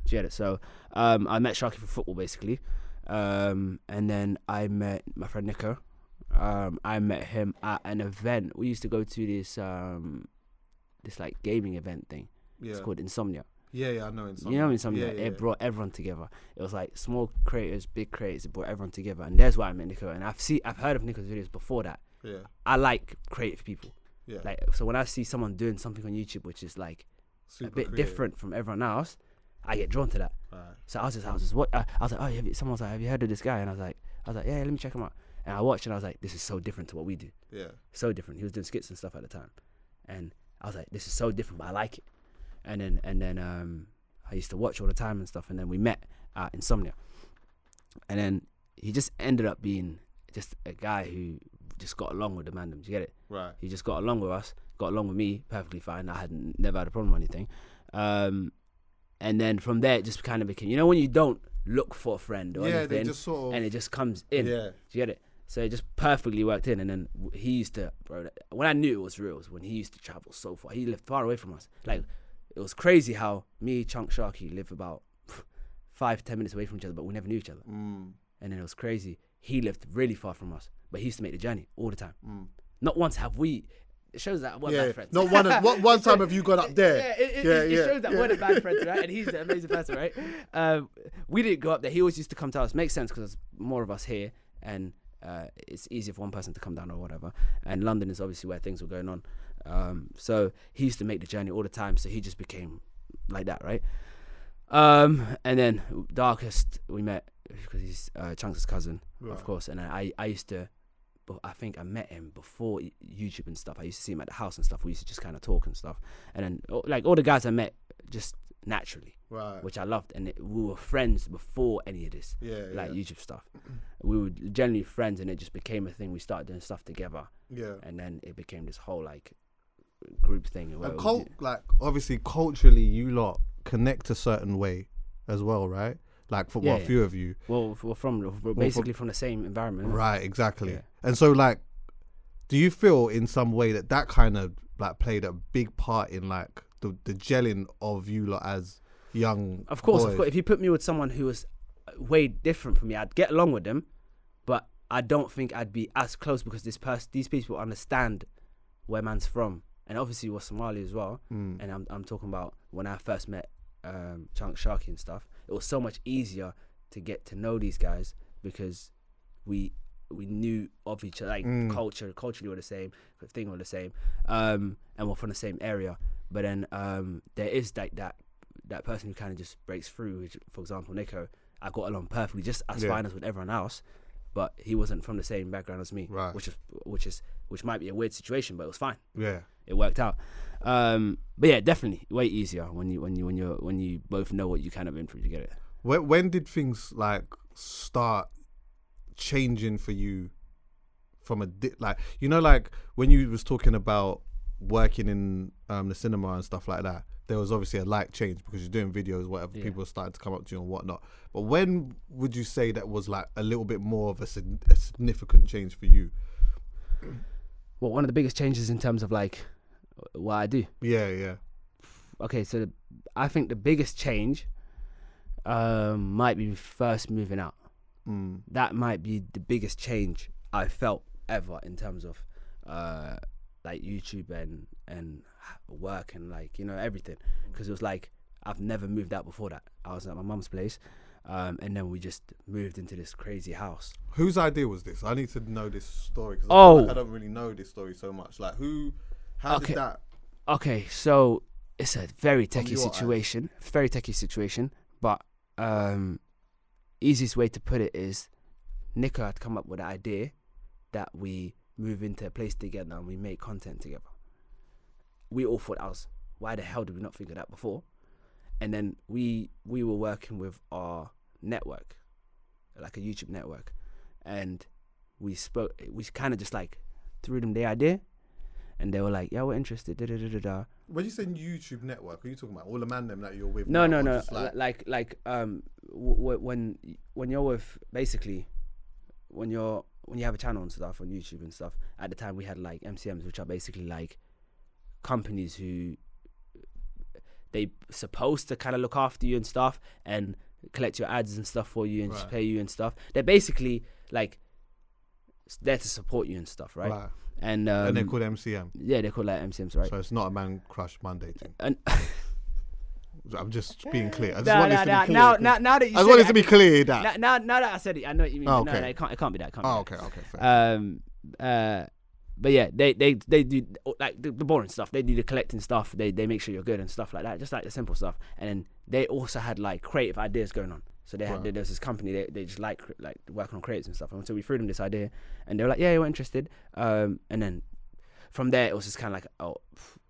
Do you get it? So I met Sharky for football basically, and then I met my friend Nico. I met him at an event. We used to go to this like gaming event thing. Yeah. It's called Insomnia. Yeah, I know Insomnia. You know Insomnia? It brought everyone together. It was like small creators, big creators. It brought everyone together, and there's why I met Nico. And I've heard of Nico's videos before that. Yeah. I like creative people. Yeah. Like, so when I see someone doing something on YouTube which is like super a bit creative, different from everyone else, I get drawn to that. Right. So I was just what I was like, oh, someone was like, have you heard of this guy? And I was like, yeah, let me check him out. And I watched and I was like, this is so different to what we do. Yeah. So different. He was doing skits and stuff at the time, and I was like, this is so different, but I like it. And then I used to watch all the time and stuff, and then we met at Insomnia, and then he just ended up being just a guy who just got along with the man. Do you get it? Right. He just got along with us, got along with me perfectly fine. I never had a problem or anything. And then from there, it just kind of became, when you don't look for a friend or anything, they just sort of, and it just comes in. Yeah. Do you get it? So it just perfectly worked in. And then he used to, bro, when I knew it was real was when he used to travel so far. He lived far away from us. Like, it was crazy how me, Chunk, Sharky live about 5-10 minutes away from each other, but we never knew each other. And then it was crazy. He lived really far from us, but he used to make the journey all the time. Not once have we. It shows that we're bad friends. Not one time have you gone up there. It shows that we're the bad friends, right? And he's an amazing person, right? We didn't go up there. He always used to come to us. Makes sense because there's more of us here, and it's easier for one person to come down or whatever. And London is obviously where things were going on. So he used to make the journey all the time. So he just became like that, right? And then Darkest we met because he's Chunks' cousin, of course. And I used to. I think I met him before YouTube and stuff. I used to see him at the house and stuff. We used to just kind of talk and stuff. And then, like, all the guys I met just naturally, which I loved. And we were friends before any of this, YouTube stuff. We were generally friends, and it just became a thing. We started doing stuff together. Yeah. And then it became this whole, like, group thing. And like, obviously, culturally, you lot connect a certain way as well, right? Like, for a few of you. Well, we're basically from the same environment. Right, exactly. Yeah. And so, like, do you feel in some way that kind of, like, played a big part in, like, the gelling of you lot as young Of course. boys? If you put me with someone who was way different from me, I'd get along with them, but I don't think I'd be as close because these people understand where man's from. And obviously we're Somali as well. And I'm talking about when I first met Chuckie and stuff. It was so much easier to get to know these guys because we knew of each other, like culturally we're the same, thing we're the same, and we're from the same area. But then there is like that person who kind of just breaks through. Which, for example, Nico, I got along perfectly, just as fine as with everyone else, but he wasn't from the same background as me, right? Which might be a weird situation, but it was fine. Yeah, it worked out. But yeah, definitely way easier when you both know what you kind of in for. You get it. When did things like start changing for you from like when you was talking about working in the cinema and stuff like that? There was obviously a light change because you're doing videos, whatever. People started to come up to you and whatnot. But when would you say that was like a little bit more of a significant change for you? Well, one of the biggest changes in terms of like what I do. Yeah. Okay, so I think the biggest change might be first moving out. That might be the biggest change I felt ever in terms of like YouTube and work and like, you know, everything. Because it was like I've never moved out before that. I was at my mum's place, and then we just moved into this crazy house. Whose idea was this? I need to know this story because I don't really know this story so much. Like how did that? Okay, so it's a very techie situation. Very techie situation, but easiest way to put it is Nico had come up with the idea that we move into a place together and we make content together. We all thought why the hell did we not think of that before? And then we were working with our network, like a YouTube network, and we kind of just like threw them the idea, and they were like, yeah, we're interested. When you say YouTube network, are you talking about all the man them that you're with? No. When you're with, basically, when you have a channel and stuff on YouTube and stuff. At the time, we had like MCMs, which are basically like companies who they supposed to kind of look after you and stuff and collect your ads and stuff for you and just pay you and stuff. They're basically like there to support you and stuff, right? And they're called MCM. Yeah, they're called like MCMs, right? So it's not a man crush Monday thing. And I'm just being clear. I just want this to be clear. Now that you I want it to be clear that. Now that I said it, I know what you mean. Oh, okay. No, it can't be that. Okay. Fair. But yeah, they do like the boring stuff. They do the collecting stuff. They make sure you're good and stuff like that. Just like the simple stuff. And then they also had like creative ideas going on. So they had there's this company they just like working on creatives and stuff. And so we threw them this idea, and they were like, yeah, we're interested. And then from there it was just kind of like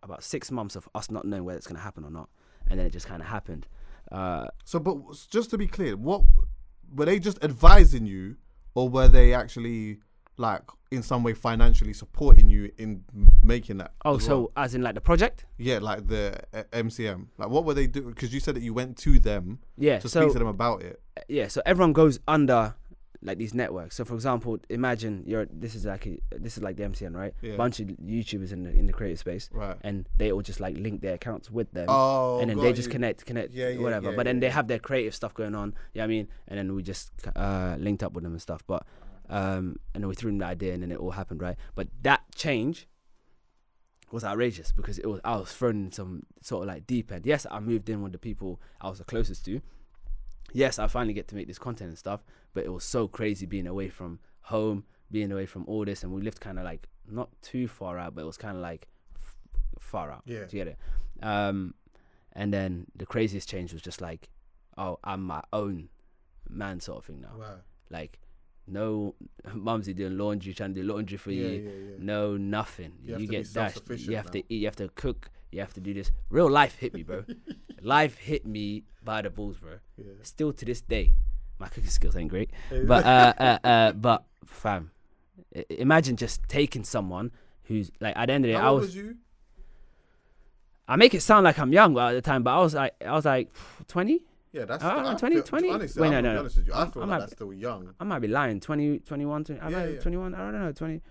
about 6 months of us not knowing whether it's gonna happen or not, and then it just kind of happened. But just to be clear, what were they just advising you, or were they actually like in some way financially supporting you in making that? As in like the project? Yeah, like the MCM. Like what were they doing? Because you said that you went to them to speak to them about it. Yeah, so everyone goes under like these networks. So for example, imagine this is like the MCN, right? Yeah. Bunch of YouTubers in the creative space, right? And they all just like link their accounts with them, and then they just connect, whatever. But then they have their creative stuff going on, you know what I mean? And then we just linked up with them and stuff. But And then we threw him the idea, and then it all happened, right? But that change was outrageous because I was thrown in some sort of like deep end. Yes, I moved in with the people I was the closest to. Yes, I finally get to make this content and stuff, but it was so crazy being away from home, being away from all this, and we lived kind of like not too far out, but it was kind of like far out. Yeah. Do you get it? And then the craziest change was just like, oh, I'm my own man sort of thing now. Wow. Like, no, mumsy doing laundry, trying to do laundry for you. Yeah. No, nothing. You have to get be dashed. self-sufficient You have now. to eat. You have to cook. You have to do this. Real life hit me, bro. Life hit me by the balls, bro. Yeah. Still to this day, my cooking skills ain't great. But fam, imagine just taking someone who's like, at the end of the day, How old was you? I make it sound like I'm young at the time, but I was like 20. Yeah, that's 20. Honestly, Wait, I'm no. honest with you. I feel I'm like not- that's still young. I might be lying. 20, 21, 20, I might be Yeah. 21. I don't know. 20. It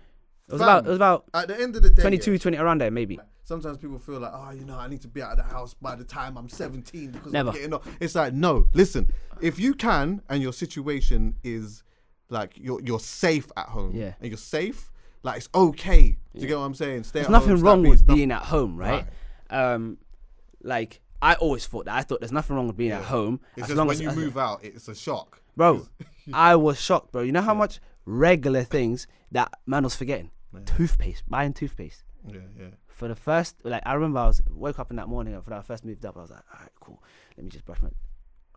was Fam, about at the end of the day, 22, 20, around there maybe. sometimes people feel like, oh, I need to be out of the house by the time I'm 17 because Never. I'm getting old. It's like, no, listen, if you can and your situation is like you're safe at home, Yeah. and you're safe, like it's okay. Do you get what I'm saying? Stay There's at nothing home, wrong stop with being- being at home, right? Like I always thought that. I thought there's nothing wrong with being at home. It's as just long when as you move out, it's a shock. bro, I was shocked, bro. You know how much regular things that man was forgetting? Toothpaste, buying toothpaste. Yeah. For the first, like I remember I woke up in that morning and when I first moved up, I was like, all right, cool. Let me just brush my.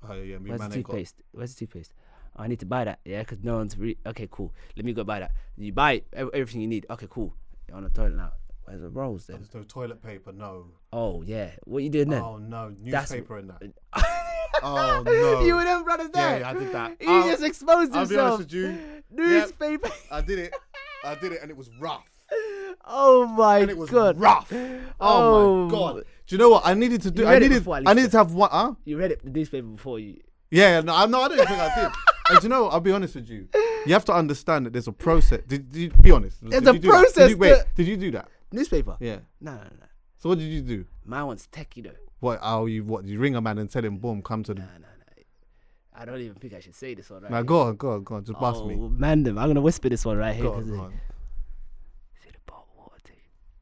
Oh yeah, me Where's the man ain't got. toothpaste? Where's the toothpaste? Oh, I need to buy that, yeah, because no one's okay, cool. Let me go buy that. You buy it, everything you need. Okay, cool. You're on the toilet now. Where's the rolls then? There's no toilet paper, no. Oh yeah, what you doing then? Oh no, That's- newspaper in that. Oh no. You and them brothers there. Yeah, I did that. He just exposed I'll be honest himself. with you. Newspaper. I did it, and it was rough. Oh my And it was god. rough. Oh my god. Do you know what I needed to do? You I read it needed before, at I least, needed to have one. Huh? You read it the newspaper before you. Yeah, no, I don't think I did. And do you know what? I'll be honest with you. You have to understand that there's a process. Did you be honest? There's Did a you do that? process Did you do that? Newspaper. Yeah. No. So what did you do? My one's techie though. What? You ring a man and tell him, boom, come to the. No. I don't even think I should say this one right. Now go on, just bust me. Man, I'm gonna whisper this one right here. Go 'cause on, go on. See the bottle of water tea.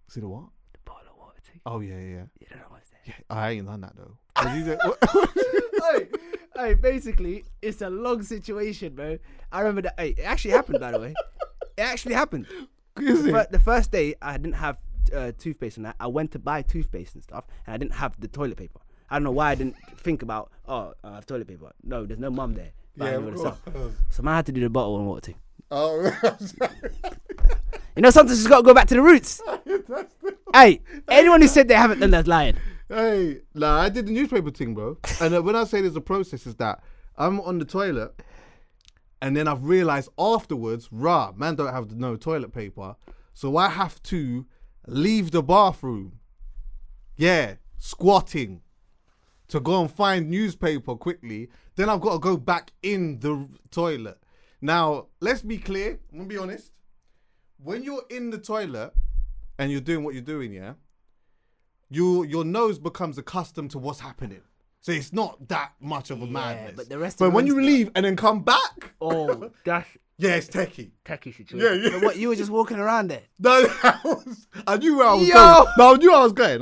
See the what? The bottle of water tea. Oh yeah. You don't know what's there. Yeah, I ain't done that though. What did you do? Hey, basically, it's a long situation, bro. I remember that. Hey, it actually happened, by the way. It actually happened. Is it? The first day, I didn't have toothpaste and that. I went to buy toothpaste and stuff, and I didn't have the toilet paper. I don't know why I didn't think about, I have toilet paper. No, there's no mum there. Yeah, buying all the bro. stuff. So man, I had to do the bottle and water tea. Oh, You know, sometimes you just got to go back to the roots. Hey, anyone who said they haven't done that's lying. hey, I did the newspaper thing, bro. And when I say there's a process, is that I'm on the toilet, and then I've realised afterwards, man don't have no toilet paper, so I have to leave the bathroom. Yeah, squatting to go and find newspaper quickly. Then I've got to go back in the toilet. Now, let's be clear. I'm gonna be honest. When you're in the toilet and you're doing what you're doing, yeah, your nose becomes accustomed to what's happening. So it's not that much of a madness. but the rest But of when the you ones leave and then come back, Oh, that's yeah, it's techie. techie situation. Yeah. So what, you were just walking around there? No, I knew where I was Yo! going. No, I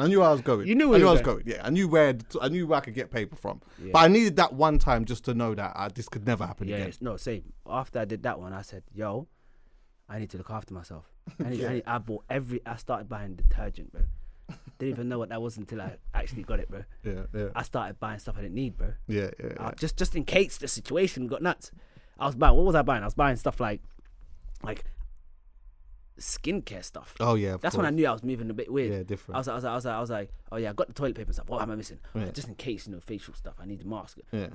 knew I was going. You knew where I knew you I were was going. Yeah, I knew where I could get paper from. Yeah. But I needed that one time just to know that this could never happen again. No, same. After I did that one, I said, yo, I need to look after myself. I started buying detergent, bro. Didn't even know what that was until I actually got it, bro. Yeah. I started buying stuff I didn't need, bro. Yeah. Just in case the situation got nuts. What was I buying? I was buying stuff like skincare stuff. Oh yeah. That's when I knew I was moving a bit weird. Yeah, different. I was like, oh yeah, I got the toilet paper and stuff. What am I missing? Yeah. Just in case, facial stuff. I need a mask. Yeah.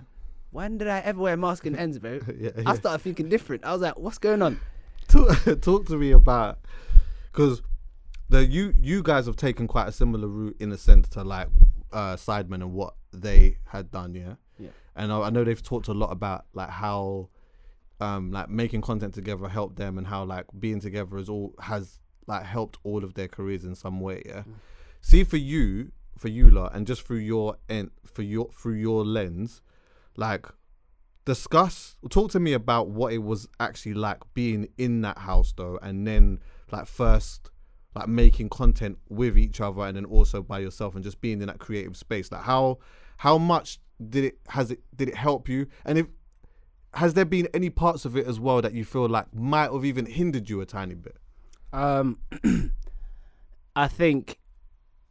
When did I ever wear a mask in ends, bro? Yeah. I started thinking different. I was like, what's going on? Talk to me about, because you guys have taken quite a similar route in a sense to like Sidemen and what they had done, yeah. And I know they've talked a lot about like how like making content together helped them, and how like being together has like helped all of their careers in some way, yeah. See, for you lot, and just through your lens, like talk to me about what it was actually like being in that house though, and then like first like making content with each other and then also by yourself and just being in that creative space. Like how much did it help you? And has there been any parts of it as well that you feel like might have even hindered you a tiny bit? I think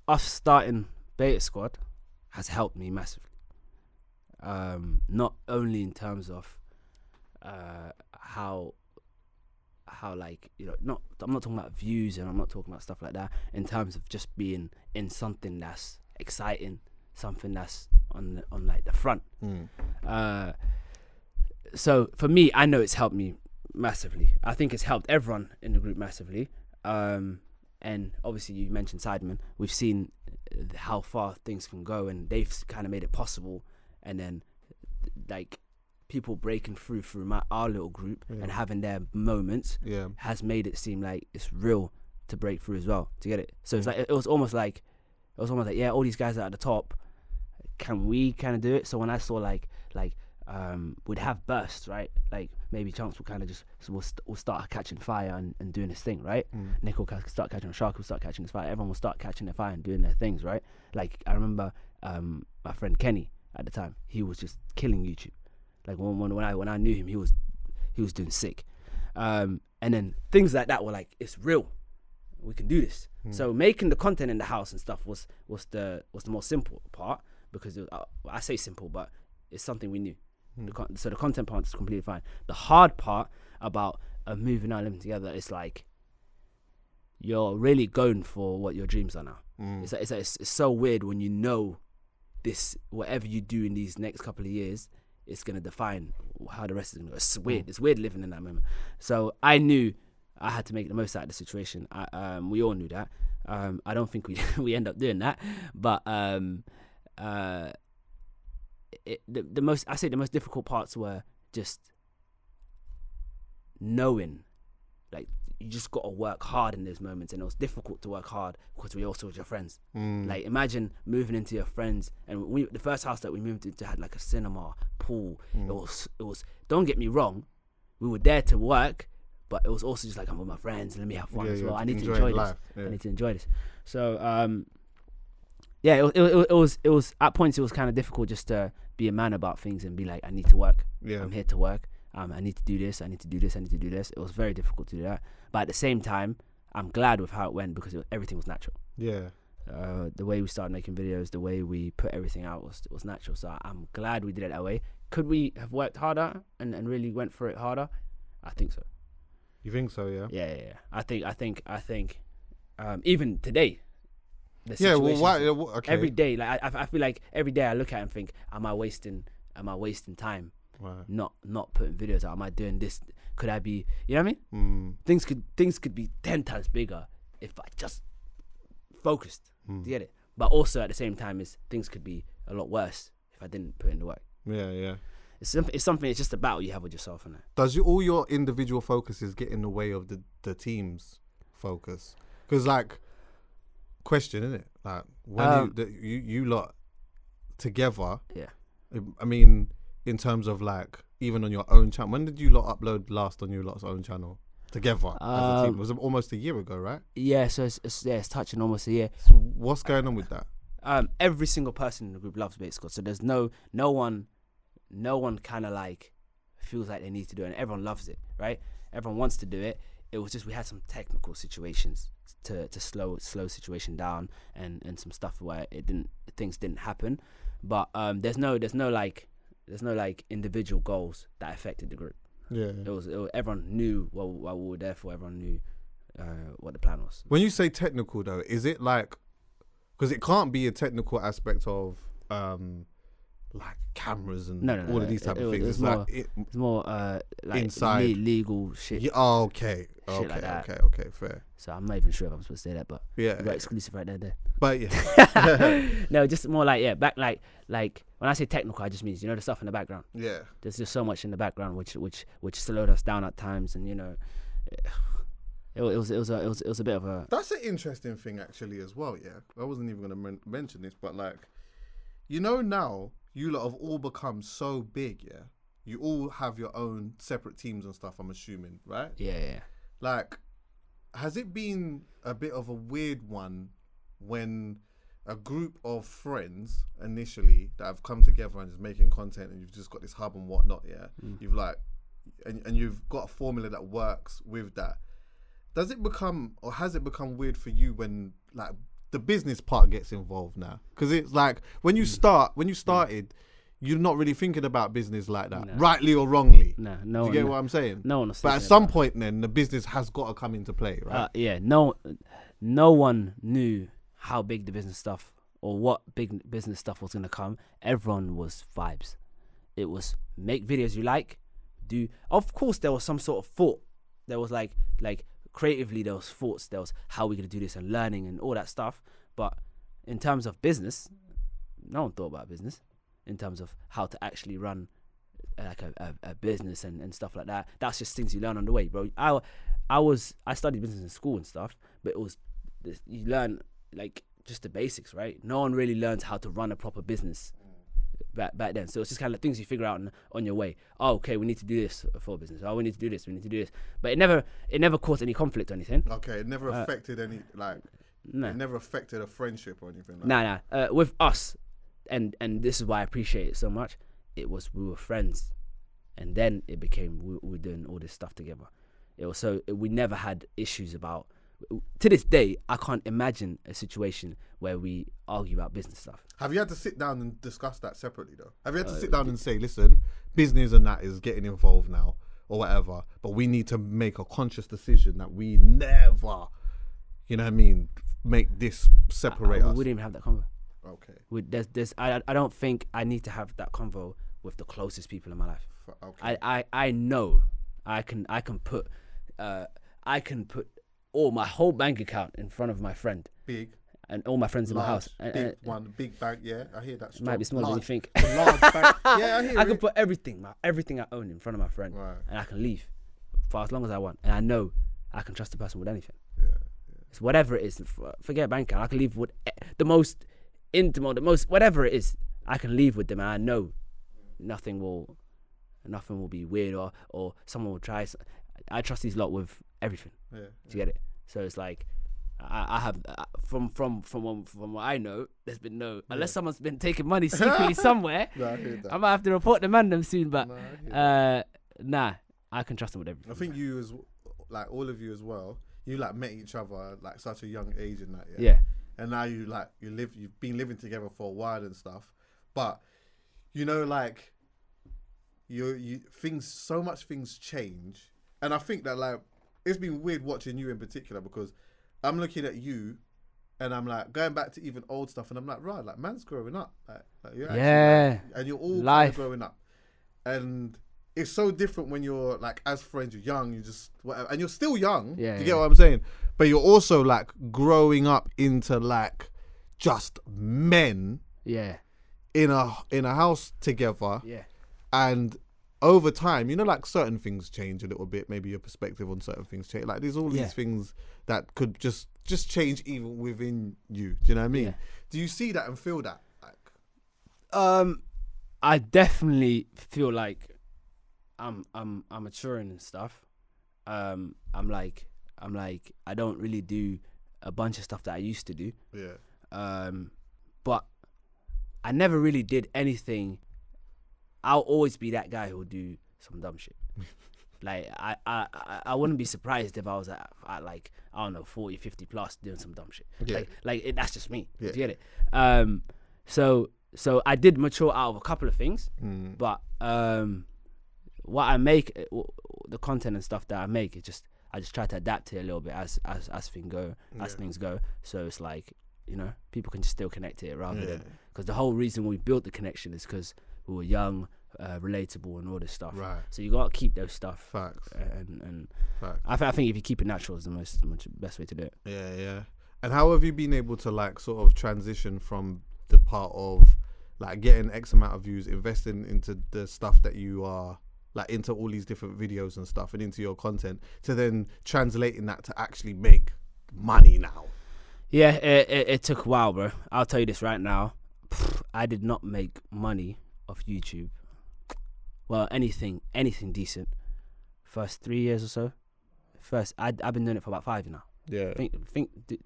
us starting Beta Squad has helped me massively. Not only in terms of how like, you know, I'm not talking about views and I'm not talking about stuff like that, in terms of just being in something that's exciting, something that's on like the front. So for me, I know it's helped me massively. I think it's helped everyone in the group massively. And obviously you mentioned Sidemen. We've seen how far things can go, and they've kind of made it possible. And then like people breaking through our little group and having their moments has made it seem like it's real to break through as well, to get it. So it's like it was almost like yeah, all these guys are at the top, can we kind of do it? So when I saw like we'd have bursts, right? Like maybe Chunks will kind of just will start catching fire and doing his thing, right? Nick will start catching a shark, will start catching his fire. Everyone will start catching their fire and doing their things, right? Like I remember my friend Kenny at the time, he was just killing YouTube. Like when I knew him, he was doing sick. And then things like that were like, it's real, we can do this. So making the content in the house and stuff was the more simple part, because I say simple, but it's something we knew. So the content part is completely fine. The hard part about moving out, living together, is like you're really going for what your dreams are now. It's so weird when you know this, whatever you do in these next couple of years, it's gonna define how the rest is gonna go. It's weird. It's weird living in that moment. So I knew I had to make the most out of the situation. We all knew that. I don't think we end up doing that, but the most difficult parts were just knowing, like, you just got to work hard in those moments, and it was difficult to work hard because we also was your friends. Like imagine moving into your friends, and the first house that we moved into had like a cinema, pool. It was. Don't get me wrong, we were there to work, but it was also just like, I'm with my friends, let me have fun as well. I need to enjoy this. I need to enjoy this. So yeah, it was at points it was kind of difficult just to be a man about things and be like, I need to work. I'm here to work. I need to do this. I need to do this. I need to do this. It was very difficult to do that, but at the same time, I'm glad with how it went, because everything was natural. The way we started making videos, the way we put everything out was natural. So I'm glad we did it that way. Could we have worked harder and really went for it harder? I think so. You think so? Yeah. Yeah. I think even today. Yeah. Well, why? Okay. Every day, like I feel like every day I look at it and think, am I wasting time? Right. Not putting videos out. Am I doing this? Could I be? You know what I mean? Things could be 10 times bigger if I just focused. Do you get it? But also at the same time, things could be a lot worse if I didn't put in the work. Yeah. It's something. It's just a battle you have with yourself, and Does all your individual focuses get in the way of the team's focus? Because like, question, isn't it? Like when you lot together. Yeah. I mean, in terms of like, even on your own channel, when did you lot upload last on your lot's own channel together as a team? It was almost a year ago, right? Yeah, so it's touching almost a year. So what's going on with that? Every single person in the group loves Beta Squad, so there's no one kind of like feels like they need to do it, and everyone loves it, right? Everyone wants to do it. It was just we had some technical situations to slow situation down, and some stuff where things didn't happen, but there's no like individual goals that affected the group. Yeah. Everyone knew what we were there for. Everyone knew what the plan was. When you say technical though, is it like, because it can't be a technical aspect of like cameras and all of these type of things. It's more like inside legal shit. Yeah, okay, like that. Okay, fair. So I'm not even sure if I'm supposed to say that, but yeah, you got exclusive right there. But yeah, no, just more like back like when I say technical, I just means the stuff in the background. Yeah, there's just so much in the background which slowed us down at times, and it was a bit of a. That's an interesting thing actually as well. Yeah, I wasn't even gonna mention this, but like, now you lot have all become so big, yeah, you all have your own separate teams and stuff, I'm assuming, right? Yeah. Like, has it been a bit of a weird one when a group of friends initially that have come together and is making content, and you've just got this hub and whatnot, yeah? You've like, and you've got a formula that works with that. Does it become, or has it become weird for you when like the business part gets involved now? Because it's like when you started, you're not really thinking about business like that, rightly or wrongly. No. Do you get what I'm saying? No one. But at some point, then the business has got to come into play, right? Yeah. No one knew how big the business stuff or what big business stuff was gonna come. Everyone was vibes. It was make videos you like, do. Of course, there was some sort of thought. There was like creatively, there was thoughts. There was how we gonna do this and learning and all that stuff. But in terms of business, no one thought about business. In terms of how to actually run like a business and stuff like that. That's just things you learn on the way, bro. I studied business in school and stuff, but it was you learn like just the basics, right? No one really learns how to run a proper business back then. So it's just kind of things you figure out on your way. Oh, okay, we need to do this for business. Oh, we need to do this. But it never caused any conflict or anything. Okay, it never affected any like. No. It never affected a friendship or anything. Like Nah. With us. And this is why I appreciate it so much. We were friends, and then it became we were doing all this stuff together. We never had issues about. To this day, I can't imagine a situation where we argue about business stuff. Have you had to sit down and discuss that separately though? Have you had to sit down and say, listen, business and that is getting involved now or whatever, but we need to make a conscious decision that we never, you know what I mean, make this separate us. We didn't even have that convo. Okay. I don't think I need to have that convo with the closest people in my life. Okay. I know I can put all my whole bank account in front of my friend. Big. And all my friends in my house. Big bank, yeah. I hear that. It might be smaller than you think. Large bank. Yeah, I hear I can put everything I own in front of my friend, right, and I can leave for as long as I want, and I know I can trust the person with anything. Yeah. It's whatever it is. Forget bank account. I can leave with the most intimate, whatever it is. I can leave with them, and I know nothing will be weird or someone will try. I trust these lot with everything. Yeah. Do you get it? So it's like I have from what I know, there's been no, unless someone's been taking money secretly somewhere. No, I hear that. I might have to report the man soon, but I can trust them with everything. I think you as like all of you as well. You like met each other like such a young age and that. Yeah. And now you've been living together for a while and stuff, but you know, like so much things change, and I think that like it's been weird watching you in particular because I'm looking at you, and I'm like going back to even old stuff, and I'm like, right, like man's growing up, like you're actually, like, and you're all kind of growing up, and it's so different when you're like as friends, you're young, you just whatever, and you're still young. Yeah, you get what I'm saying? But you're also like growing up into like just men. Yeah. In a house together. Yeah. And over time, you know, like certain things change a little bit. Maybe your perspective on certain things change. Like there's all these things that could just change even within you. Do you know what I mean? Yeah. Do you see that and feel that? Like, I definitely feel like I'm maturing and stuff. I'm like I don't really do a bunch of stuff that I used to do. Yeah. But I never really did anything. I'll always be that guy who'll do some dumb shit. Like I wouldn't be surprised if I was at like, I don't know, 40, 50 plus doing some dumb shit. Yeah. Like that's just me. Yeah. Do you get it? So I did mature out of a couple of things, but what I make, the content and stuff that I make, I just try to adapt it a little bit as things go. So it's like, you know, people can still connect to it rather than, because the whole reason we built the connection is because we were young, relatable, and all this stuff. Right. So you gotta keep those stuff. Facts. And Facts. I think if you keep it natural is the best way to do it. Yeah, yeah. And how have you been able to like sort of transition from the part of like getting X amount of views, investing into the stuff that you are like into all these different videos and stuff and into your content, to then translating that to actually make money now? Yeah, it took a while, bro. I'll tell you this right now. I did not make money off YouTube. well, anything decent. First 3 years or so. I've been doing it for about 5 now. Yeah. Do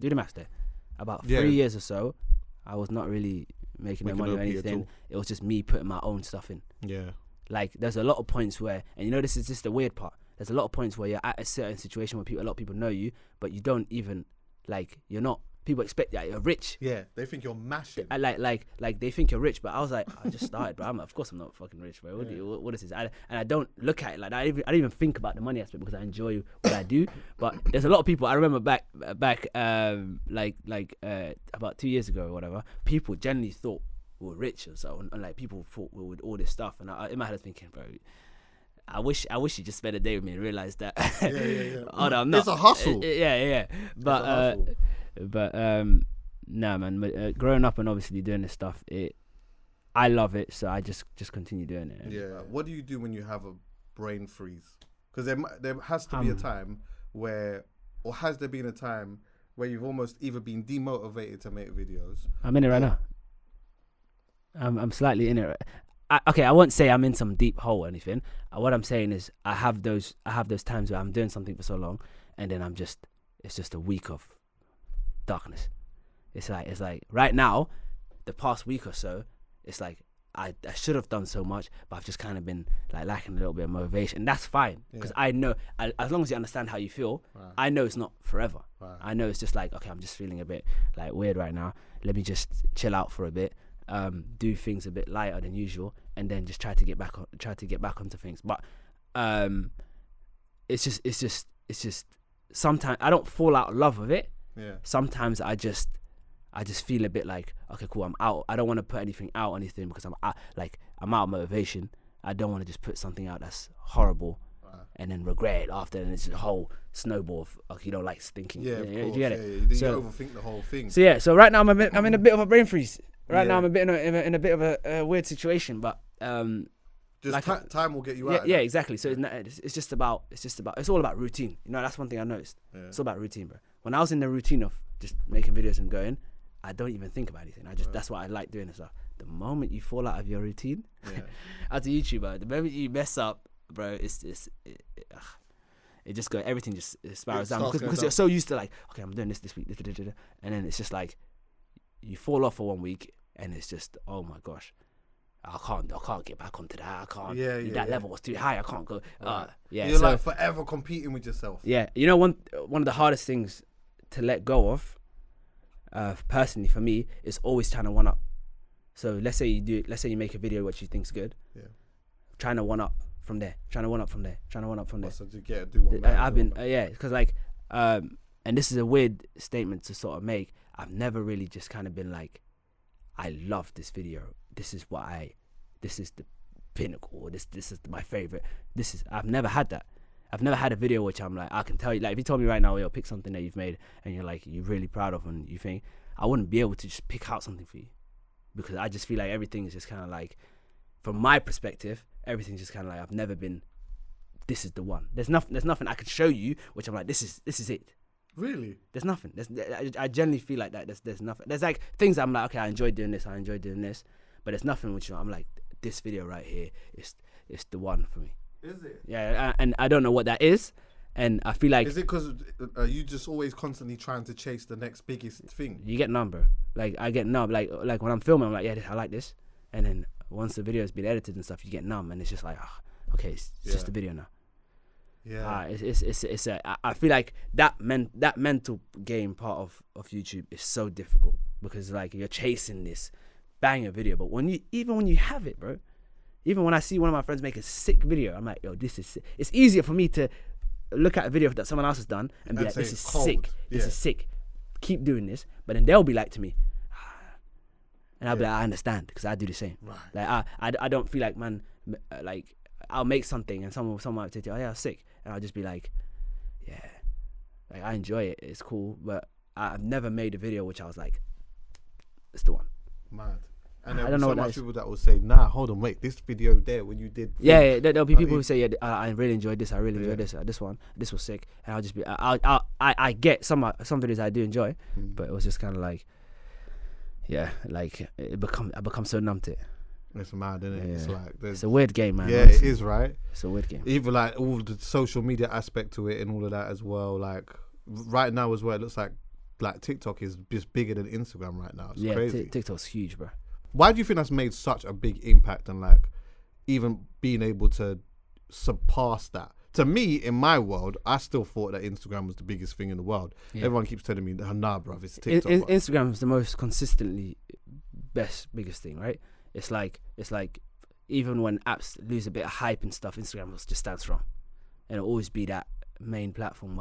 the maths there. About Yeah. 3 years or so, I was not really making no money or OP at anything. all. It was just me putting my own stuff in. Yeah. Like, there's a lot of points where, and you know, this is just the weird part. There's a lot of points where you're at a certain situation where a lot of people know you, but you don't even, like, you're not. People expect that you're rich. Yeah, they think you're mashing. Like they think you're rich, but I was like, I just started, bro. Of course I'm not fucking rich, bro. What is this? And I don't look at it like that. I don't even think about the money aspect because I enjoy what I do. But there's a lot of people. I remember back about 2 years ago or whatever. People generally thought we were rich or so, and like people thought we were with all this stuff. And I, in my head, I was thinking, bro, I wish you just spent a day with me and realized that. Yeah. Oh no, I'm not. It's a hustle. Yeah. But nah, man. Growing up and obviously doing this stuff, I love it, so I just continue doing it. Yeah. What do you do when you have a brain freeze? Because there has to be a time where, or has there been a time where you've almost either been demotivated to make videos? I'm in it right now. I'm slightly in it. I won't say I'm in some deep hole or anything. What I'm saying is I have those times where I'm doing something for so long, and then it's just a week of darkness. It's like right now, the past week or so, it's like I should have done so much, but I've just kind of been like lacking a little bit of motivation. And that's fine, because I know, as long as you understand how you feel, right. I know it's not forever. Right. I know it's just like, okay, I'm just feeling a bit like weird right now. Let me just chill out for a bit, do things a bit lighter than usual, and then just try to get back onto things. But it's just sometimes I don't fall out of love with it. Yeah. Sometimes I just feel a bit like, okay, cool, I'm out. I don't want to put anything out or anything because I'm out of motivation. I don't want to just put something out that's horrible and then regret it after, and it's a whole snowball of, like, you don't like thinking. Yeah, of course. Do you get it? Then you overthink the whole thing. So right now I'm in a bit of a brain freeze. Now I'm in a bit of a weird situation, but time will get you out. Yeah, exactly. So it's all about routine. You know, that's one thing I noticed. Yeah. It's all about routine, bro. When I was in the routine of just making videos and going, I don't even think about anything. That's what I like doing and stuff. The moment you fall out of your routine, as a YouTuber, the moment you mess up, bro, it just goes, everything just spirals down because you're so used to like, okay, I'm doing this week, and then it's just like you fall off for 1 week, and it's just, oh my gosh, I can't get back onto that. I can't. That level was too high. I can't go. You're like forever competing with yourself. Yeah, you know, one of the hardest things to let go of, personally for me, is always trying to one up. So let's say you make a video which you think's good. Yeah. Trying to one up from there. So to do one. I've been because and this is a weird statement to sort of make. I've never really just kind of been like, I love this video. This is the pinnacle. This is my favorite. I've never had that. I've never had a video which I'm like, I can tell you, like, if you told me right now, yo, pick something that you've made and you're really proud of, and you think, I wouldn't be able to just pick out something for you, because I just feel like everything is just kind of like, from my perspective, everything's just kind of like, I've never been, this is the one. There's nothing I could show you which I'm like, this is it. Really? There's nothing. I generally feel like that. There's nothing. There's like things I'm like, okay, I enjoy doing this, but there's nothing which I'm like, this video right here is the one for me. Is it? Yeah, and I don't know what that is, and I feel like, is it because you just always constantly trying to chase the next biggest thing? You get numb, bro. Like I get numb. Like when I'm filming, I'm like, yeah, I like this, and then once the video's been edited and stuff, you get numb, and it's just like, okay, it's just a video now. Yeah, I feel like that mental game part of YouTube is so difficult, because like you're chasing this banger video, but even when you have it, bro, even when I see one of my friends make a sick video, I'm like, yo, this is sick. It's easier for me to look at a video that someone else has done and be like, this is sick. This is sick. Keep doing this. But then they'll be like to me, and I'll be like, I understand, because I do the same. Right. Like I don't feel like, man, like I'll make something and someone might say, oh yeah, sick, and I'll just be like, yeah, like I enjoy it. It's cool, but I've never made a video which I was like, it's the one. Mad. And I don't know so much people that will say, nah, hold on, wait, this video there when you did. Yeah, there'll be people who say, yeah, I really enjoyed this. I really enjoyed this. This one, this was sick. And I'll just be, I get some videos I do enjoy, but it was just kind of like, yeah, like I become so numb to it. It's mad, isn't it? It's like it's a weird game, man. Yeah, honestly. it is, right? It's a weird game. Even like all the social media aspect to it and all of that as well. Like right now as well, it looks like TikTok is just bigger than Instagram right now. It's crazy. TikTok's huge, bro. Why do you think that's made such a big impact and like even being able to surpass that? To me, in my world, I still thought that Instagram was the biggest thing in the world. Yeah. Everyone keeps telling me, nah, bruv, it's TikTok. Instagram is the most consistently biggest thing, right? It's like even when apps lose a bit of hype and stuff, Instagram will just stand strong, and it'll always be that main platform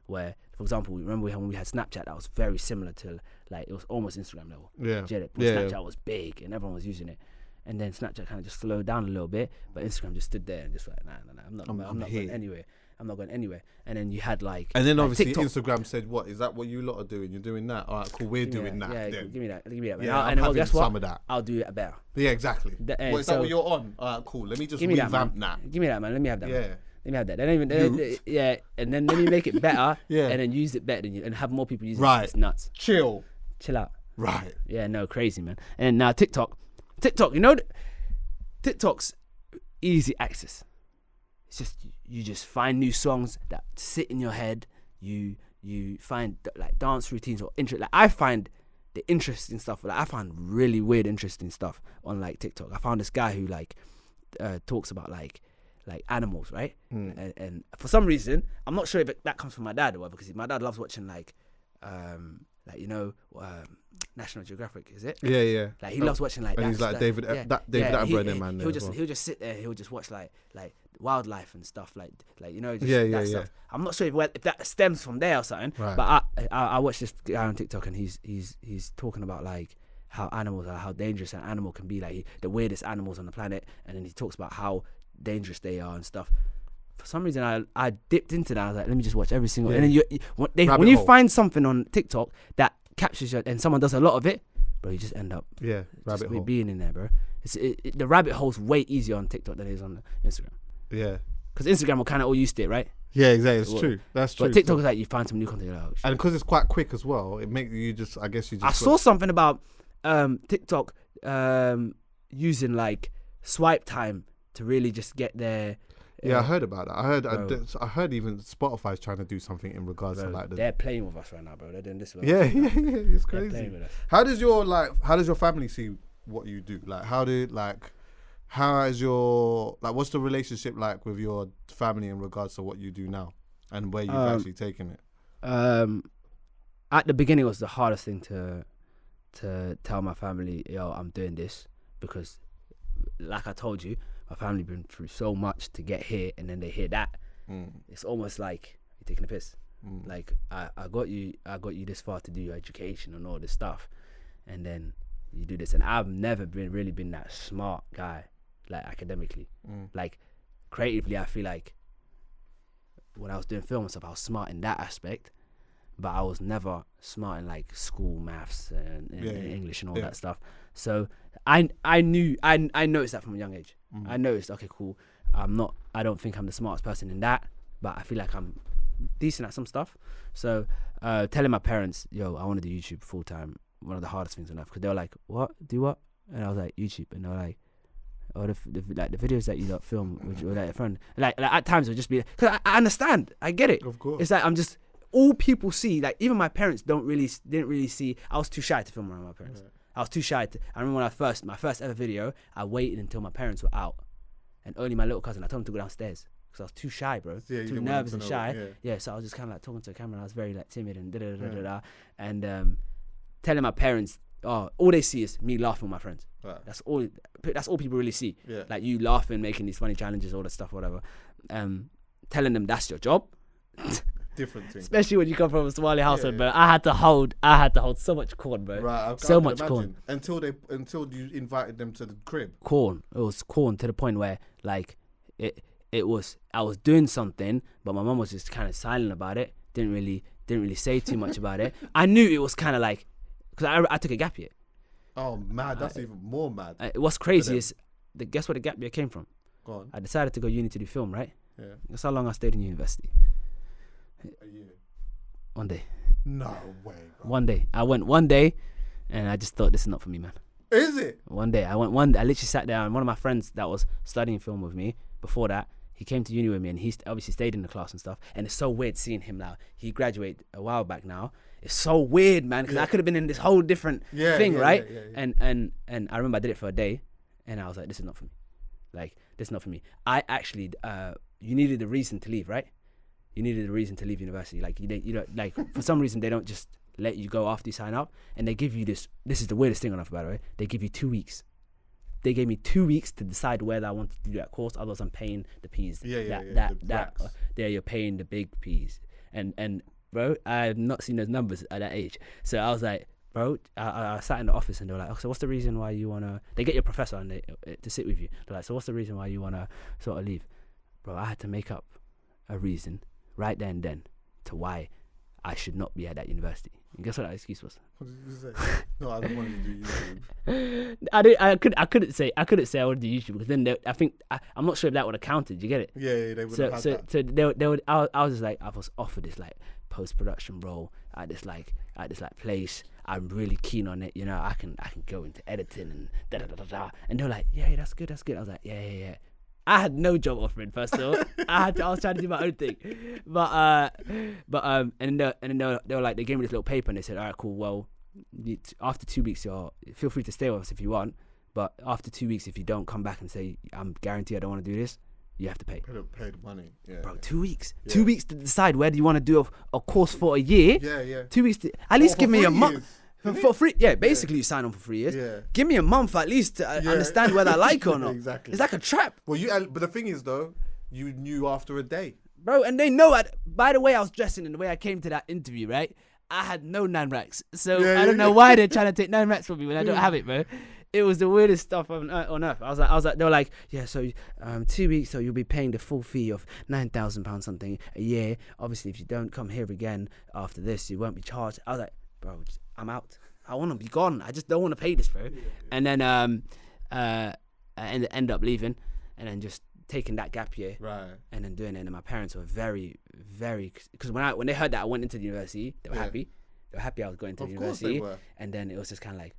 where, for example, remember when we had Snapchat, that was very similar to like it was almost Instagram level. Yeah, Snapchat was big and everyone was using it. And then Snapchat kind of just slowed down a little bit, but Instagram just stood there and just like, nah, I'm not going anywhere. I'm not going anywhere. And then you had like, and then obviously TikTok. Instagram said, "What is that? What you lot are doing? You're doing that? All right, cool. We're doing that. Yeah, then. give me that. Man. Yeah, And I'm guess having what? some of that. I'll do it better. Yeah, exactly. Is that what you're on? All right, cool. Let me just revamp that. Give me that, man. Let me have that. Yeah. Man. Let me have that. They don't even, and then let me make it better. Yeah. And then use it better than you, and have more people use it. Right. It's nuts. Chill out. Right. Yeah, no, crazy, man. And now TikTok, you know. TikTok's easy access. It's just you just find new songs that sit in your head. You find like dance routines or interest. Like I find the interesting stuff. Like I find really weird, interesting stuff on like TikTok. I found this guy who like talks about like animals, right? And for some reason, I'm not sure if that comes from my dad or what, because my dad loves watching like National Geographic, is it? Yeah. Like he loves watching like and that. he's like David Attenborough, man. He'll just sit there. He'll just watch like wildlife and stuff like just yeah. stuff. I'm not sure if that stems from there or something. Right. But I watched this guy on TikTok and he's talking about like how animals are, how dangerous an animal can be, like the weirdest animals on the planet, and then he talks about how dangerous they are and stuff. For some reason, I dipped into that. I was like, let me just watch every single. And then when you find something on TikTok that captures you, and someone does a lot of it, bro, you just end up rabbit hole. being in there, bro. The rabbit hole's way easier on TikTok than it is on Instagram. Yeah, because Instagram, we're kind of all used to it, right? Yeah, exactly. It's true. That's true. But TikTok is like you find some new content, you're like, oh, shit. And because it's quite quick as well, it makes you just. I guess you just. I saw something about TikTok using like swipe time to really just get there. Yeah, I heard about that. I heard even Spotify's trying to do something in regards to like they're playing with us right now, bro. They're doing this. Yeah, it's crazy. How does your family see what you do? Like, what's the relationship like with your family in regards to what you do now and where you've actually taken it? At the beginning, it was the hardest thing to tell my family, yo, I'm doing this, because like I told you, my family been through so much to get here, and then they hear that. It's almost like you're taking a piss. Like I got you this far to do your education and all this stuff, and then you do this. And I've never really been that smart guy, like academically. Like creatively, I feel like when I was doing film and stuff, I was smart in that aspect, but I was never smart in like school maths and English and all that stuff. So I noticed that from a young age. I noticed, okay, cool, I don't think I'm the smartest person in that, but I feel like I'm decent at some stuff. So telling my parents, yo, I want to do YouTube full time, one of the hardest things in life, because they were like, what? Do what? And I was like, YouTube. And they were like, oh, the videos that you don't film with your friend. Like at times it would just be, because I understand, I get it. Of course. It's like I'm just, all people see, like even my parents didn't really see. I was too shy to film around my parents. Yeah. I was too shy I remember when my first ever video, I waited until my parents were out, and only my little cousin, I told him to go downstairs because I was too shy, bro. Yeah, too nervous and shy. Yeah, so I was just kind of like talking to the camera, and I was very like timid and and telling my parents, oh, all they see is me laughing with my friends. Right. That's all people really see. Yeah. Like you laughing, making these funny challenges, all that stuff, whatever. Telling them that's your job. Different thing. Especially when you come from a Somali household, bro. I had to hold so much corn, bro. Right, so much corn. Until you invited them to the crib. Corn. It was corn to the point where like it was, I was doing something, but my mum was just kind of silent about it. Didn't really say too much about it. I knew it was kind of like, because I took a gap year. Oh, mad. That's even more mad. What's crazy is, guess where the gap year came from? Go on. I decided to go uni to do film, right? Yeah. That's how long I stayed in university. A year. One day. No way, bro. One day. I went one day, and I just thought, this is not for me, man. Is it? One day, I literally sat down. One of my friends that was studying film with me before that, he came to uni with me, and he obviously stayed in the class and stuff. And it's so weird seeing him now. He graduated a while back now. It's so weird, man, because I could have been in this whole different thing, right? And I remember I did it for a day, and I was like, this is not for me. Like, this is not for me. I actually, you needed a reason to leave, right? You needed a reason to leave university. Like, you know, like for some reason they don't just let you go after you sign up, and they give you this. This is the weirdest thing on offer, by the way. They give you 2 weeks. They gave me 2 weeks to decide whether I wanted to do that course. Otherwise, I'm paying the P's. There, you're paying the big P's. And bro, I have not seen those numbers at that age. So I was like, bro, I sat in the office and they were like, oh, so what's the reason why you wanna? They get your professor and to sit with you. They're like, so what's the reason why you wanna sort of leave? Bro, I had to make up a reason right there and then to why I should not be at that university. And guess what that excuse was? What did you say? No, I don't want to do YouTube. I couldn't say I want to do YouTube, because then I'm not sure if that would have counted. You get it? Yeah, they would have had that. So they would. I was just like, I was offered this like post-production role at this place. I'm really keen on it. You know, I can go into editing and da da da da. And they were like, yeah, that's good. I was like, yeah. I had no job offering, first of all. I was trying to do my own thing, but and then they were like, they gave me this little paper and they said, all right, cool. Well, after 2 weeks, feel free to stay with us if you want, but after 2 weeks, if you don't come back and say, I'm guaranteed I don't want to do this, you have to pay. Pay the money, yeah. Bro, 2 weeks. Yeah. 2 weeks to decide whether you want to do a course for a year. Yeah. 2 weeks to at least give me a month. For free, basically you sign on for 3 years. Yeah. Give me a month at least to understand whether I like it or not. Exactly. It's like a trap. Well, but the thing is though, you knew after a day. Bro, and they know by the way I was dressing and the way I came to that interview, right? I had no 9 racks. So I don't know why they're trying to take 9 racks from me when I don't have it, bro. It was the weirdest stuff on earth. I was like, they were like, yeah, so 2 weeks, so you'll be paying the full fee of £9,000 something a year. Obviously, if you don't come here again after this, you won't be charged. I was like, bro, I'm out. I want to be gone. I just don't want to pay this, bro. Yeah. And then I end up leaving, and then just taking that gap year, right? And then doing it. And my parents were very, very, because when they heard that I went into the university, they were happy. They were happy I was going to the university. Of course they were. And then it was just kind of like,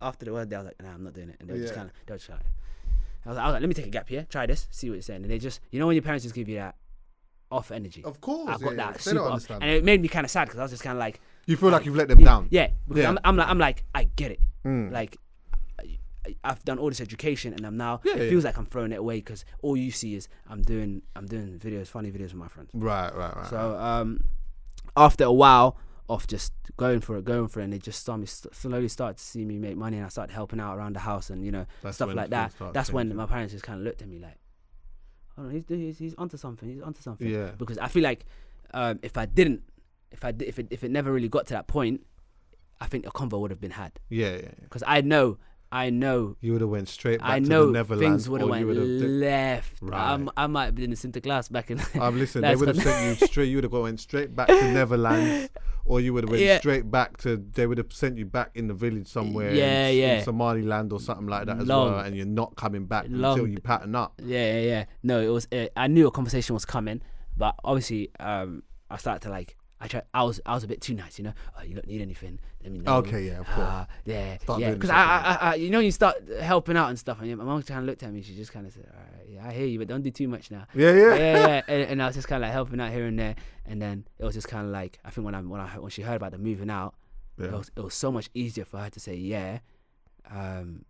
after the word, I was like, nah, I'm not doing it. And they were just kind of, I was like, let me take a gap year, try this, see what you're saying. And they just, you know, when your parents just give you that off energy. Of course, I got that super off, and it made me kind of sad because I was just kind of like, you feel like you've let them down. Yeah, because I'm like, I get it. Like, I've done all this education, and I'm now. It feels like I'm throwing it away because all you see is I'm doing videos, funny videos with my friends. Right. So after a while of just going for it, and they just slowly started to see me make money, and I started helping out around the house and stuff like that. That's when my parents just kind of looked at me like, oh, he's onto something. He's onto something. Yeah. Because I feel like if it never really got to that point, I think a convo would have been had. Yeah. Because I know you would have went straight back to the Netherlands. Things would have went left. Right. I might have been in the Sinterklaas back in. Listen, they would have sent you straight. You would have went straight back to Netherlands, or you would have went straight back to. They would have sent you back in the village somewhere. In Somaliland or something like that as well, and you're not coming back until you pattern up. Yeah. No, it was. I knew a conversation was coming, but obviously, I started to like. I was a bit too nice, Oh, you don't need anything. Let me know. Okay, yeah, of course. Yeah. Because I you start helping out and stuff, and my mom kind of looked at me. She just kind of said, "All right, yeah, I hear you, but don't do too much now." Yeah. And I was just kind of like helping out here and there, and then it was just kind of like I think when she heard about the moving out, it was so much easier for her to say yeah,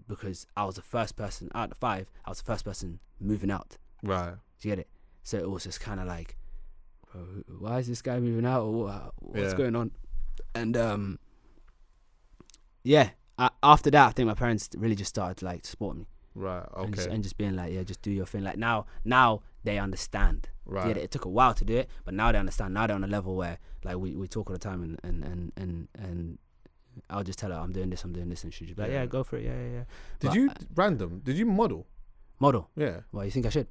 because I was the first person out of the 5. I was the first person moving out. Right. Do you get it? So it was just kind of like, why is this guy moving out, or what's going on? And after that I think my parents really just started to like support me, right? Okay. And just being like, just do your thing. Like now they understand, right? It took a while to do it, but now they understand. Now they're on a level where like we talk all the time, and I'll just tell her I'm doing this, and she'll just be like, go for it. Yeah. Did you model? Yeah. Well, you think I should?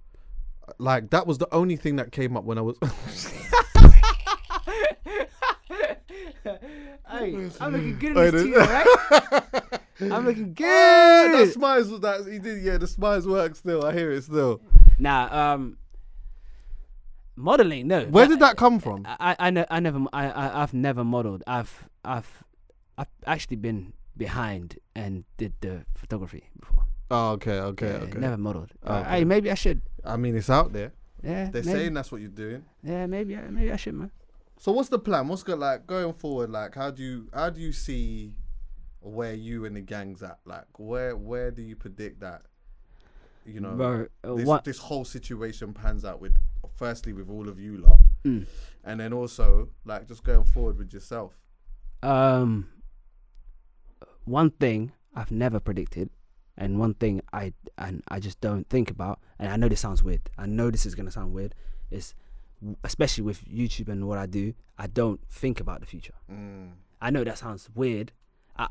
Like that was the only thing that came up when I was. Hey, I'm looking good in this too, right? I'm looking good. That smiles, that he did. Yeah, the smiles work still. I hear it still. Nah, modeling. No. Where did that come from? I've never modeled. I've actually been behind and did the photography before. Oh, okay. Never modeled. Oh, okay. Hey, maybe I should. I mean, it's out there. Yeah, They're maybe. saying that's what you're doing. Yeah, maybe I should, man. So what's the plan? What's good like going forward? Like, how do you see where you and the gang's at? Like, where do you predict that? You know, Bro, this whole situation pans out with, firstly, with all of you lot, and then also like just going forward with yourself. One thing I've never predicted, and one thing I just don't think about, and I know this sounds weird. I know this is gonna sound weird. Is especially with YouTube and what I do, I don't think about the future. I know that sounds weird.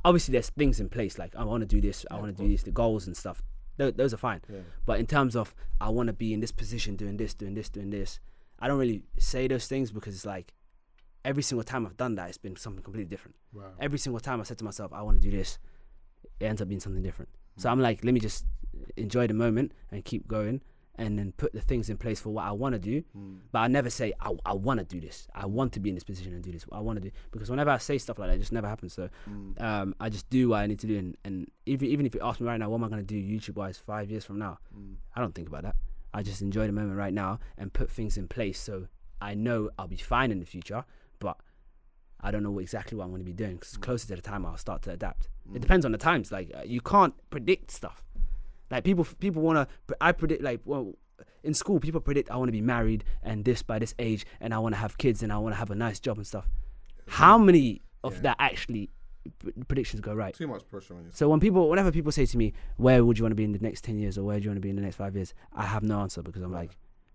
Obviously, there's things in place like I want to do this, I want to do this, the goals and stuff. Those are fine. Yeah. But in terms of I want to be in this position, doing this, I don't really say those things because it's like every single time I've done that, it's been something completely different. Wow. Every single time I said to myself, I want to do this, it ends up being something different. So I'm like, let me just enjoy the moment and keep going and then put the things in place for what I want to do. But I never say, I want to do this. I want to be in this position and do this. I want to do, because whenever I say stuff like that, it just never happens. So I just do what I need to do. And even if you ask me right now, what am I going to do YouTube-wise 5 years from now? I don't think about that. I just enjoy the moment right now and put things in place so I know I'll be fine in the future, but I don't know exactly what I'm going to be doing because closer to the time I'll start to adapt. It depends on the times. Like you can't predict stuff. Like people want to. I predict like in school people predict I want to be married and this by this age and I want to have kids and I want to have a nice job and stuff. How many of that actually predictions go right? Too much pressure on you. So whenever people say to me, where would you want to be in the next 10 years or where do you want to be in the next 5 years? I have no answer because I'm like,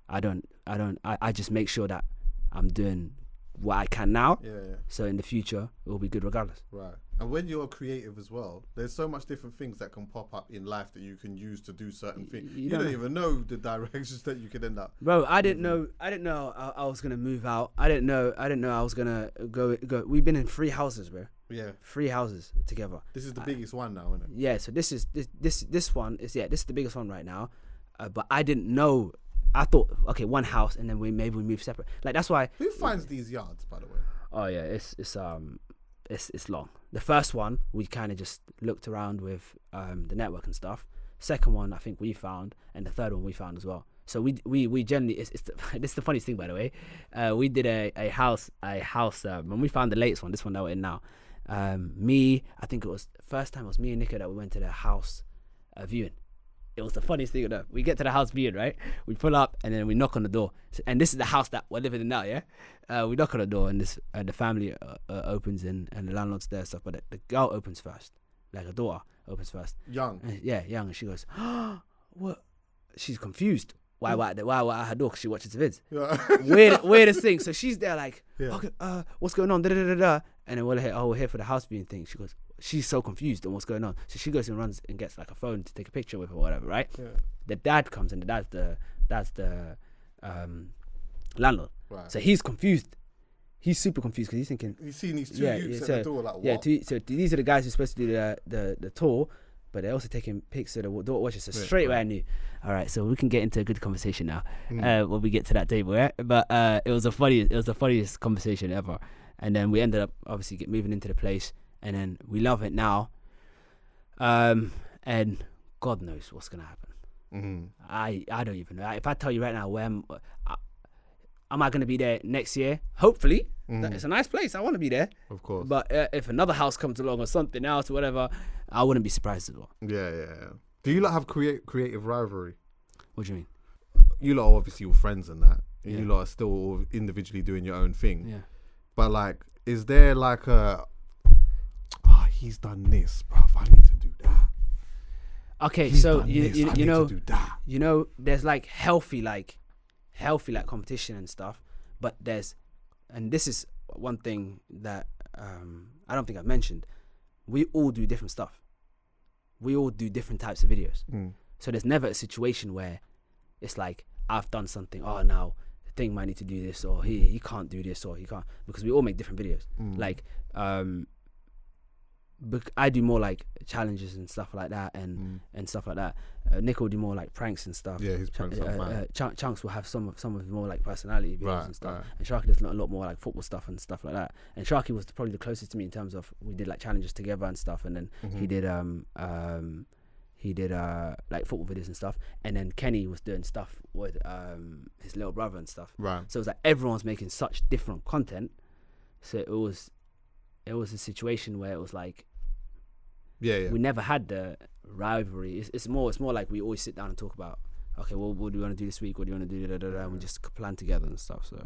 I just make sure that I'm doing what I can now. Yeah. So in the future, it will be good regardless. Right. And when you're creative as well, there's so much different things that can pop up in life that you can use to do certain things. You don't even know the directions that you could end up. Bro, I didn't know I was gonna move out. I didn't know I was gonna go. We've been in 3 houses, bro. Yeah. 3 houses together. This is the biggest one now, isn't it? Yeah. So this one is this is the biggest one right now. But I didn't know. I thought, okay, one house, and then maybe we move separate. Like that's why. Who finds these yards, by the way? Oh yeah, it's long. The first one we kind of just looked around with the network and stuff. Second one I think we found, and the third one we found as well. So we generally this is the funniest thing, by the way. We did a house when we found the latest one, this one that we're in now. I think it was the first time it was me and Nico that we went to the house viewing. It was the funniest thing. We get to the house viewing, right? We pull up and then we knock on the door. And this is the house that we're living in now, yeah? We knock on the door and the family opens and the landlord's there and stuff. But the girl opens first. Like a daughter opens first. Young? Yeah, young. And she goes, what? She's confused. Why at her door? Because she watches the vids. Yeah. Weirdest thing. So she's there like, okay, what's going on? Da-da-da-da-da. And then we're here for the house viewing thing. She goes, she's so confused on what's going on. So she goes and runs and gets like a phone to take a picture with or whatever, right? Yeah. The dad comes and that's the landlord. Right. So he's confused. He's super confused because he's thinking. He's seen these two youths at the door, like what? Yeah, so these are the guys who're supposed to do the tour, but they're also taking pics of the daughter watches. So straight away I knew. All right, so we can get into a good conversation now when we get to that table, right? But it was the funniest conversation ever. And then we ended up obviously moving into the place, and then we love it now. And God knows what's gonna happen. Mm-hmm. I don't even know. If I tell you right now where am I gonna be there next year? Hopefully, it's a nice place. I want to be there, of course. But if another house comes along or something else or whatever, I wouldn't be surprised as well. Yeah. Do you lot have creative rivalry? What do you mean? You lot are obviously all friends and that. And you lot are still all individually doing your own thing. Yeah. But like, is there like he's done this, bruv, I need to do that. Okay, he's so you know, there's like healthy competition and stuff, but and this is one thing that I don't think I've mentioned. We all do different stuff. We all do different types of videos. So there's never a situation where it's like I've done something. Oh, now the thing might need to do this, or he can't do this, or he can't, because we all make different videos. Like I do more like challenges and stuff like that, and stuff like that. Nick will do more like pranks and stuff. Yeah, his pranks are mad. Chunks will have some of his more like personality videos and stuff. Right. And Sharky does a lot more like football stuff and stuff like that. And Sharky was probably the closest to me in terms of we did like challenges together and stuff. And then he did like football videos and stuff. And then Kenny was doing stuff with his little brother and stuff. Right. So it was like everyone's making such different content. So it was a situation where it was like we never had the rivalry. It's more like we always sit down and talk about, okay, well, what do you want to do this week? What do you want to do? And we just plan together and stuff. So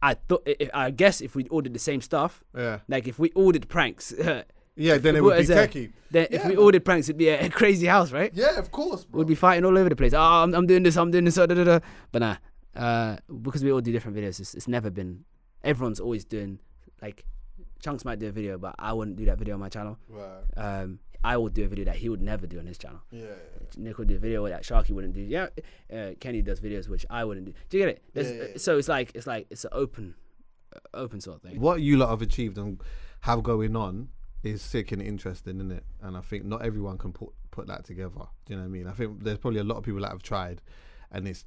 I guess if we all did the same stuff, like if we all did pranks, then it would be techie. Then if we all did pranks, it'd be a crazy house, right? Yeah, of course, bro. We'd be fighting all over the place. Oh, I'm doing this, but nah, because we all do different videos. It's never been. Everyone's always doing like. Chunks might do a video, but I wouldn't do that video on my channel. Right. I would do a video that he would never do on his channel. Yeah. Nick would do a video that Sharky wouldn't do. Yeah. Kenny does videos which I wouldn't do. Do you get it? So it's an open sort of thing. What you lot have achieved and have going on is sick and interesting, isn't it? And I think not everyone can put that together. Do you know what I mean? I think there's probably a lot of people that have tried, and it's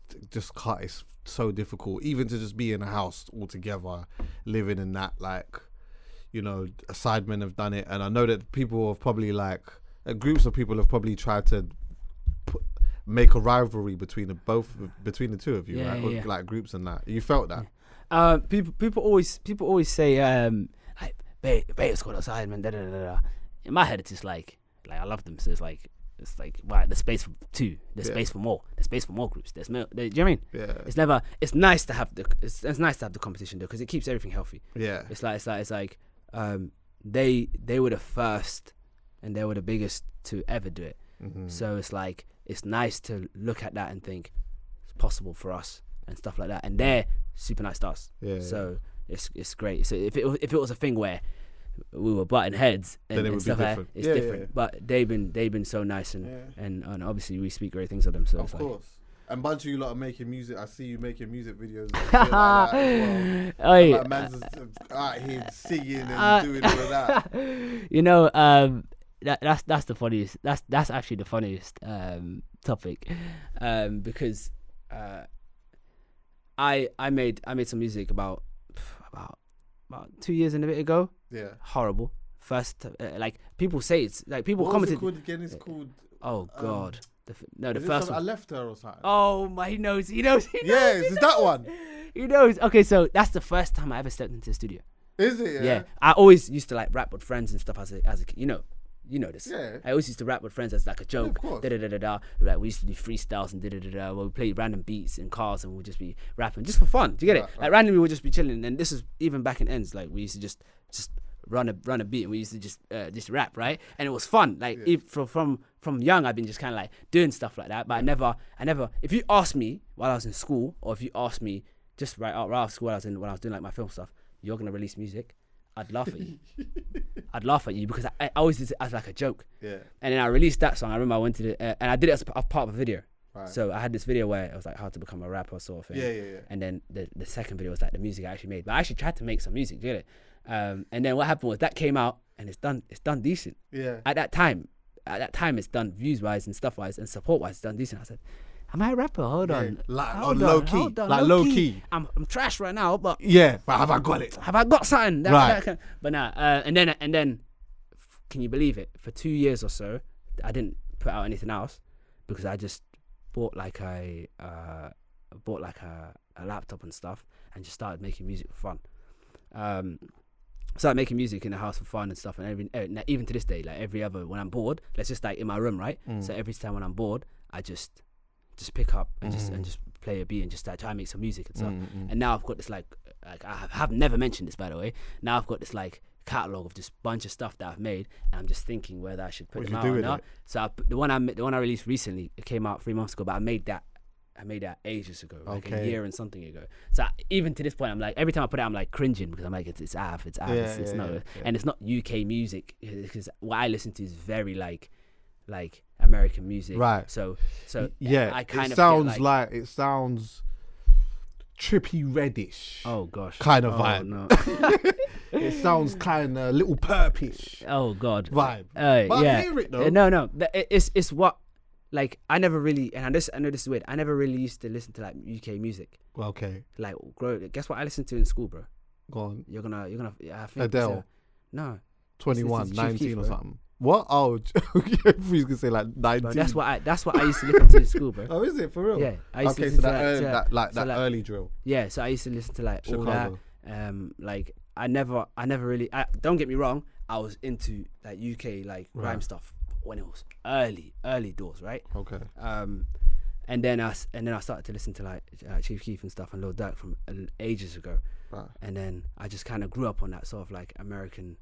so difficult, even to just be in a house all together, living in that like. You know, sidemen have done it, and I know that people have probably groups of people have probably tried to make a rivalry between the two of you, right? Yeah. Like groups and that. You felt that? People always say like Beta's called a sideman. Da, da, da, da. In my head, it's just like I love them, so it's like right, there's space for two, there's space for more, there's space for more groups. Do you know what I mean? Yeah. It's nice to have the competition though, because it keeps everything healthy. Yeah. It's like. They were the first and they were the biggest to ever do it. So it's like it's nice to look at that and think it's possible for us and stuff like that. And they're super nice to us. So it's great. So if it was a thing where we were butting heads and, then it would be different. Like, it's different. Yeah. But they've been so nice and obviously we speak great things of them. So of course. And a bunch of you lot are making music. I see you making music videos and shit like that as well. Like man's out here singing and doing all of that. You know, that's the funniest. That's actually the funniest topic, because I made some music about 2 years and a bit ago. Yeah. Horrible. First, like people say it's like people commented. What was it called again? It's called. Oh God. The first one. I left her or something. Oh my, he knows. Yeah, it's that one. He knows. Okay, so that's the first time I ever stepped into the studio. Is it? Yeah. I always used to like rap with friends and stuff as a kid. You know this. Yeah. I always used to rap with friends as like a joke. Yeah, of course. Like we used to do freestyles and Well, we played random beats in cars and we'd just be rapping just for fun. Do you get it? Like randomly we'd just be chilling. And this is even back in ends. Like we used to just run a beat and we used to just rap, right? And it was fun. Like from young, I've been just kind of like doing stuff like that. But I never. If you asked me while I was in school, or if you asked me just right after school when I was doing like my film stuff, you're gonna release music, I'd laugh at you. I'd laugh at you because I always did it as like a joke. Yeah. And then I released that song. I remember I went to and I did it as part of a video. Right. So I had this video where it was like how to become a rapper sort of thing. Yeah. And then the second video was like the music I actually made. But I actually tried to make some music, do you get it? And then what happened was that came out and it's done decent. Yeah. At that time it's done views wise and stuff wise and support wise, it's done decent. I said, am I a rapper? Hold on. Low key. I'm trash right now, but yeah, but have I got it? Have I got something? Right. But nah, and then can you believe it? For 2 years or so, I didn't put out anything else because I just bought like a laptop and stuff and just started making music for fun. Started making music in the house for fun and stuff, and even to this day, like every other when I'm bored, let's just like in my room, right? So every time when I'm bored, I just pick up and just play a beat and just try and make some music and stuff. And now I've got this like I have never mentioned this, by the way. Now I've got this like catalog of just bunch of stuff that I've made, and I'm just thinking whether I should put them out or not. So the one I released recently, it came out 3 months ago, but I made that ages ago, like a year and something ago. So even to this point, I'm like, every time I put it out, I'm like cringing because I'm like, it's and it's not UK music because what I listen to is very like American music. Right. So yeah, I kind it sounds trippy reddish Oh gosh. kind of Oh, vibe. No. It sounds kind of little purpish Oh god. vibe. But yeah. I hear it though. No. It's what. Like I never really, and I know this is weird. I never really used to listen to like UK music. Okay, Like, guess what I listened to in school, bro? go on. You're gonna. I think Adele. No. 21, Chief 19 Keef, or bro. something. What? Oh, he's gonna say like 19. Bro, that's what I used to listen to in school, bro. Oh, is it for real? Yeah, I used to Okay, listen so to that early drill. Yeah, so I used to listen to like all that. Chicago. Like I never really. Don't get me wrong. I was into like UK like rhyme stuff when it was early doors, right? Okay. And then I started to listen to like Chief Keef and stuff and Lil Durk from ages ago. Right. And then I just kind of grew up on that sort of like American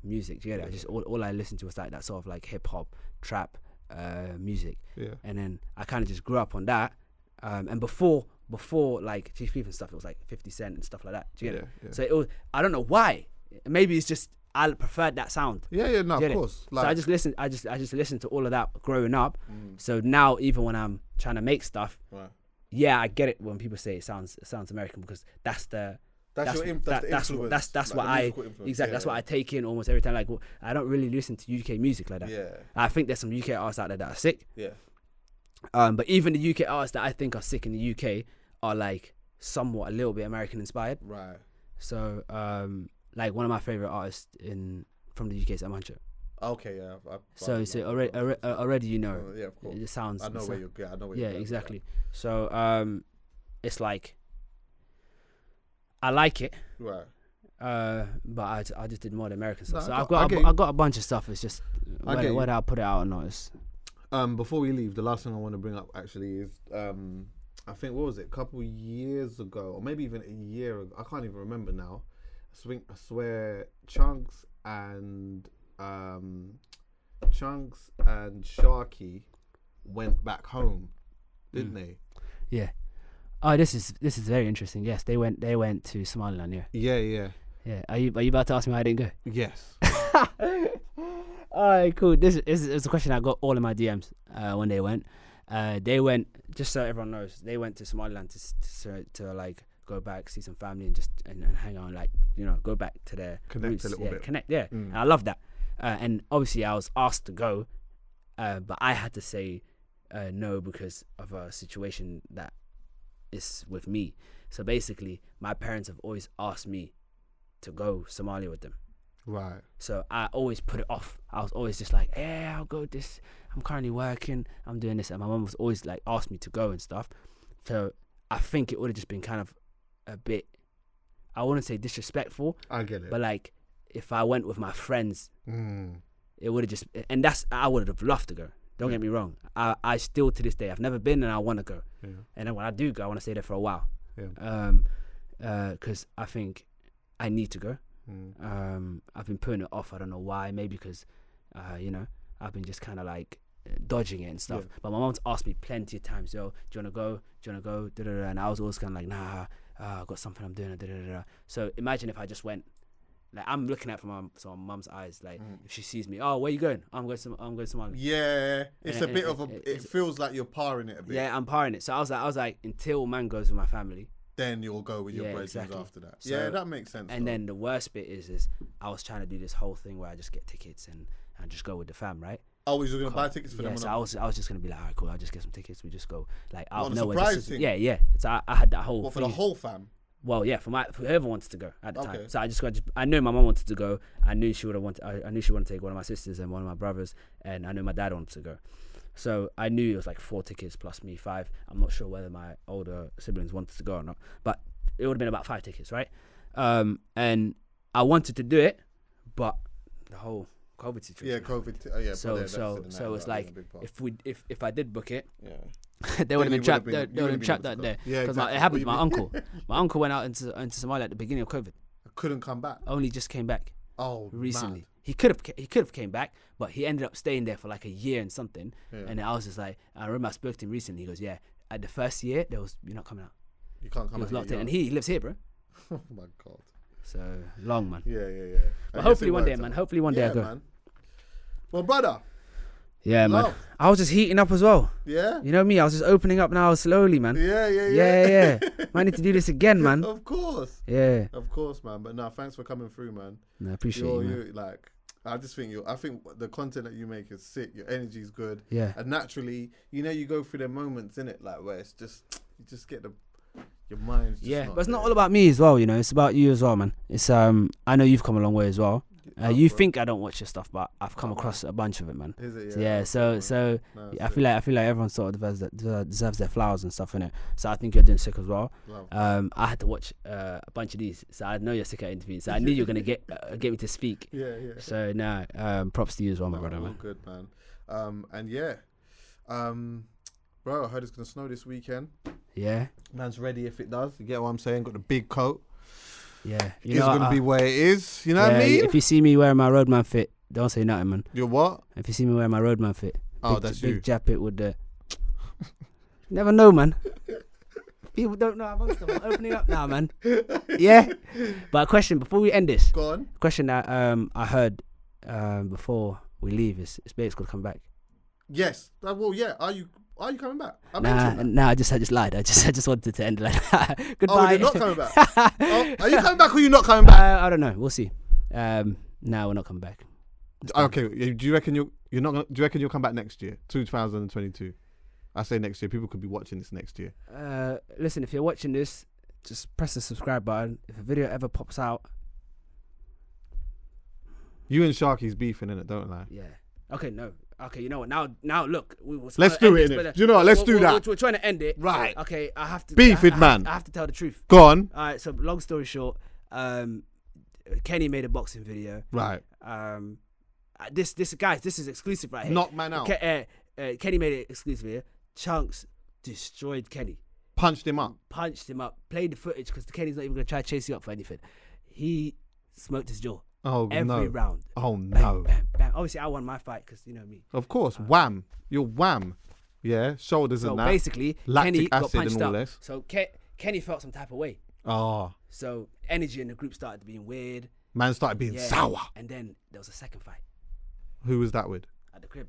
music. Do you get it? I just all I listened to was like that sort of like hip hop, trap music. Yeah. And then I kind of just grew up on that. And before like Chief Keef and stuff, it was like 50 Cent and stuff like that. Do you get it? Yeah. So it was, I don't know why. Maybe it's just I preferred that sound. Yeah, no, Do you of get it? course. So I just listened to all of that growing up. So now even when I'm trying to make stuff, yeah, I get it when people say it sounds American because that's the That's your influence. That's like what the I musical influence. exactly. That's what I take in almost every time. Like I don't really listen to UK music like that. Yeah. I think there's some UK artists out there that are sick. Yeah. But even the UK artists that I think are sick in the UK are like somewhat a little bit American inspired. Right. So like one of my favorite artists from the UK is Amancho. Okay, yeah. So already you know. Yeah, of course. It sounds. I know where you're. Yeah, I know where yeah, you're going. exactly. So it's like I like it. Right. But I just did more of the American stuff. No, So I've got a bunch of stuff. It's just whether I put it out or not. Before we leave, the last thing I want to bring up actually is I think what was it, a couple years ago, or maybe even a year ago, I can't even remember now. I swear Chunks and Sharky went back home, didn't they? Yeah. Oh, this is very interesting. Yes, they went to Somaliland. Yeah. Yeah. Are you about to ask me why I didn't go? Yes. All right, cool. This is a question I got all in my DMs when they went. They went, just so everyone knows, they went to Somaliland to like go back, see some family, and just and hang out, and like go back to their Connect roots. a little bit. Connect. Yeah, and I love that. And obviously, I was asked to go, but I had to say no because of a situation that is with me. So basically, my parents have always asked me to go Somalia with them. Right. So I always put it off. I was always just like, yeah, I'll go this. I'm currently working. I'm doing this. And my mum was always like, asked me to go and stuff. So I think it would have just been kind of a bit, I wouldn't say disrespectful. I get it. But like, if I went with my friends, it would have just, and I would have loved to go. Don't get me wrong. I still to this day, I've never been and I want to go. Yeah. And then when I do go, I want to stay there for a while. Yeah. Because I think I need to go. I've been putting it off. I don't know why. Maybe because, I've been just kind of like dodging it and stuff. Yeah. But my mom's asked me plenty of times, yo, do you want to go? Do you want to go? Da-da-da. And I was always kind of like, nah, I've got something I'm doing. Da-da-da. So imagine if I just went, like I'm looking at from my mum's eyes, like if she sees me, oh, where you going? I'm going to Somalia. Yeah, it's a bit of a. It feels like you're parring it a bit. Yeah, I'm parring it. So I was like, until man goes with my family, then you'll go with your brothers after that. So, yeah, that makes sense. And then the worst bit is I was trying to do this whole thing where I just get tickets and just go with the fam, right? Oh, was you gonna buy tickets for them? Yeah, so I was just gonna be like, all right, cool. I'll just get some tickets. We just go like out of nowhere. Surprise thing. Yeah. So I had that whole. What, for the whole fam? Well, yeah, for whoever wanted to go at the time. So I knew my mom wanted to go. I knew she would have wanted. I knew she wanted to take one of my sisters and one of my brothers, and I knew my dad wanted to go. So I knew it was like 4 tickets plus me 5. I'm not sure whether my older siblings wanted to go or not, but it would have been about 5 tickets, right? And I wanted to do it, but the whole COVID situation. Yeah, COVID. So it's like if I did book it, they would have been trapped. They would have been trapped out there. Yeah, because it happened to my uncle. My uncle went out into Somalia at the beginning of COVID. Couldn't come back. Only just came back. Oh, recently. Mad. He could have came back, but he ended up staying there for like a year and something. Yeah. And I was just like, I remember I spoke to him recently. He goes, yeah, at the first year you're not coming out. You can't come out. He was locked in, and he lives here, bro. Oh my god. So long, man. Yeah. But hopefully one day, man. Hopefully one day I go. Man. Well, brother, Yeah, man. Love. I was just heating up as well. Yeah. You know me, I was just opening up now slowly, man. Yeah. I need to do this again, man. Of course. Yeah. Of course, man. But no, thanks for coming through, man. No, I appreciate you, man. You like. I just think I think the content that you make is sick. Your energy's good. Yeah. And naturally, you go through them moments, innit? Like where it's just you just get your mind's just But it's not all about me as well, it's about you as well, man. It's I know you've come a long way as well. You think I don't watch your stuff, but I've come across a bunch of it, man. Is it? Yeah. So No, I feel like everyone sort of deserves their flowers and stuff in it. So I think you're doing sick as well. I had to watch a bunch of these, so I know you're sick at interviews. So I knew you were gonna get me to speak. Yeah. So props to you as well, my brother, all man. good, man. Bro, I heard it's gonna snow this weekend. Yeah. Man's ready if it does. You get what I'm saying? Got the big coat. Yeah. It's gonna be where it is. You know what I mean? If you see me wearing my roadman fit, don't say nothing, man. You're what? If you see me wearing my roadman fit, That's you. Big jacket with the. Never know, man. People don't know I'm on stuff. I'm opening up now, man. Yeah. But a question before we end this. Go on. Question that I heard before we leave is Bates gonna come back. Yes. Well, yeah. Are you coming back? I just lied. I just wanted to end like that. Goodbye. Oh, you're not coming back. Are you coming back or you not coming back? I don't know. We'll see. No, we're not coming back. Okay. Do you reckon you're not? Do you reckon you'll come back next year, 2022? I say next year. People could be watching this next year. Listen, if you're watching this, just press the subscribe button. If a video ever pops out, you and Sharky's beefing, innit? Don't lie. Yeah. Okay. No. Okay, you know what? Now look, let's do it. Do you know what? Let's do that. We're trying to end it. Right. Okay, I have to beef with man. I have to tell the truth. Go on. All right. So long story short, Kenny made a boxing video. Right. This guys, this is exclusive right here. Knock man out. Kenny made it exclusive here. Chunks destroyed Kenny. Punched him up. Played the footage because Kenny's not even gonna try to chase you up for anything. He smoked his jaw. Oh, every round. Oh, bang, no. Bang, bang. Obviously, I won my fight because you know me. Of course. Wham. You're wham. Yeah. Shoulders and that. So basically, lactic Kenny got acid punched and all up. this. So Kenny felt some type of way. Oh. So energy in the group started being weird. Man started being sour. And then there was a second fight. Who was that with? At the crib.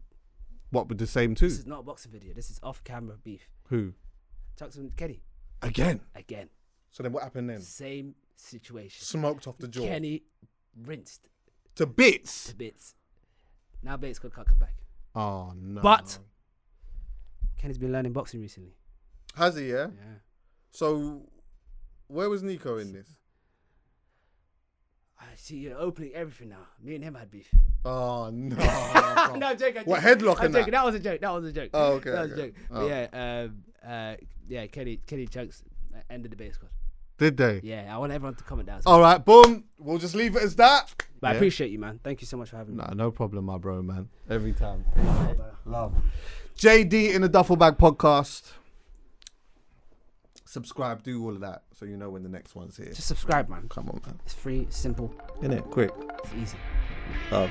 What, with the same two? This is not a boxing video. This is off-camera beef. Who? Chucks and Kenny. Again. So then what happened then? Same situation. Smoked off the jaw. Kenny rinsed. To bits. Now Bates can't come back. Oh, no. But Kenny's been learning boxing recently. Has he, yeah? Yeah. So where was Nico in this? I see you're opening everything now. Me and him had beef. Oh, no. No, I'm joking. What, headlock and that? That was a joke. Oh, okay. That was a joke. Oh. But Kenny Chunks ended the Bates squad. Did they? Yeah, I want everyone to comment down. All right, boom. We'll just leave it as that. But I appreciate you, man. Thank you so much for having me. Nah, no problem, my bro, man. Every time. Love. JD in the Duffle Bag podcast. Subscribe, do all of that so you know when the next one's here. Just subscribe, man. Come on, man. It's free, it's simple. Innit? Quick. It's easy. Love.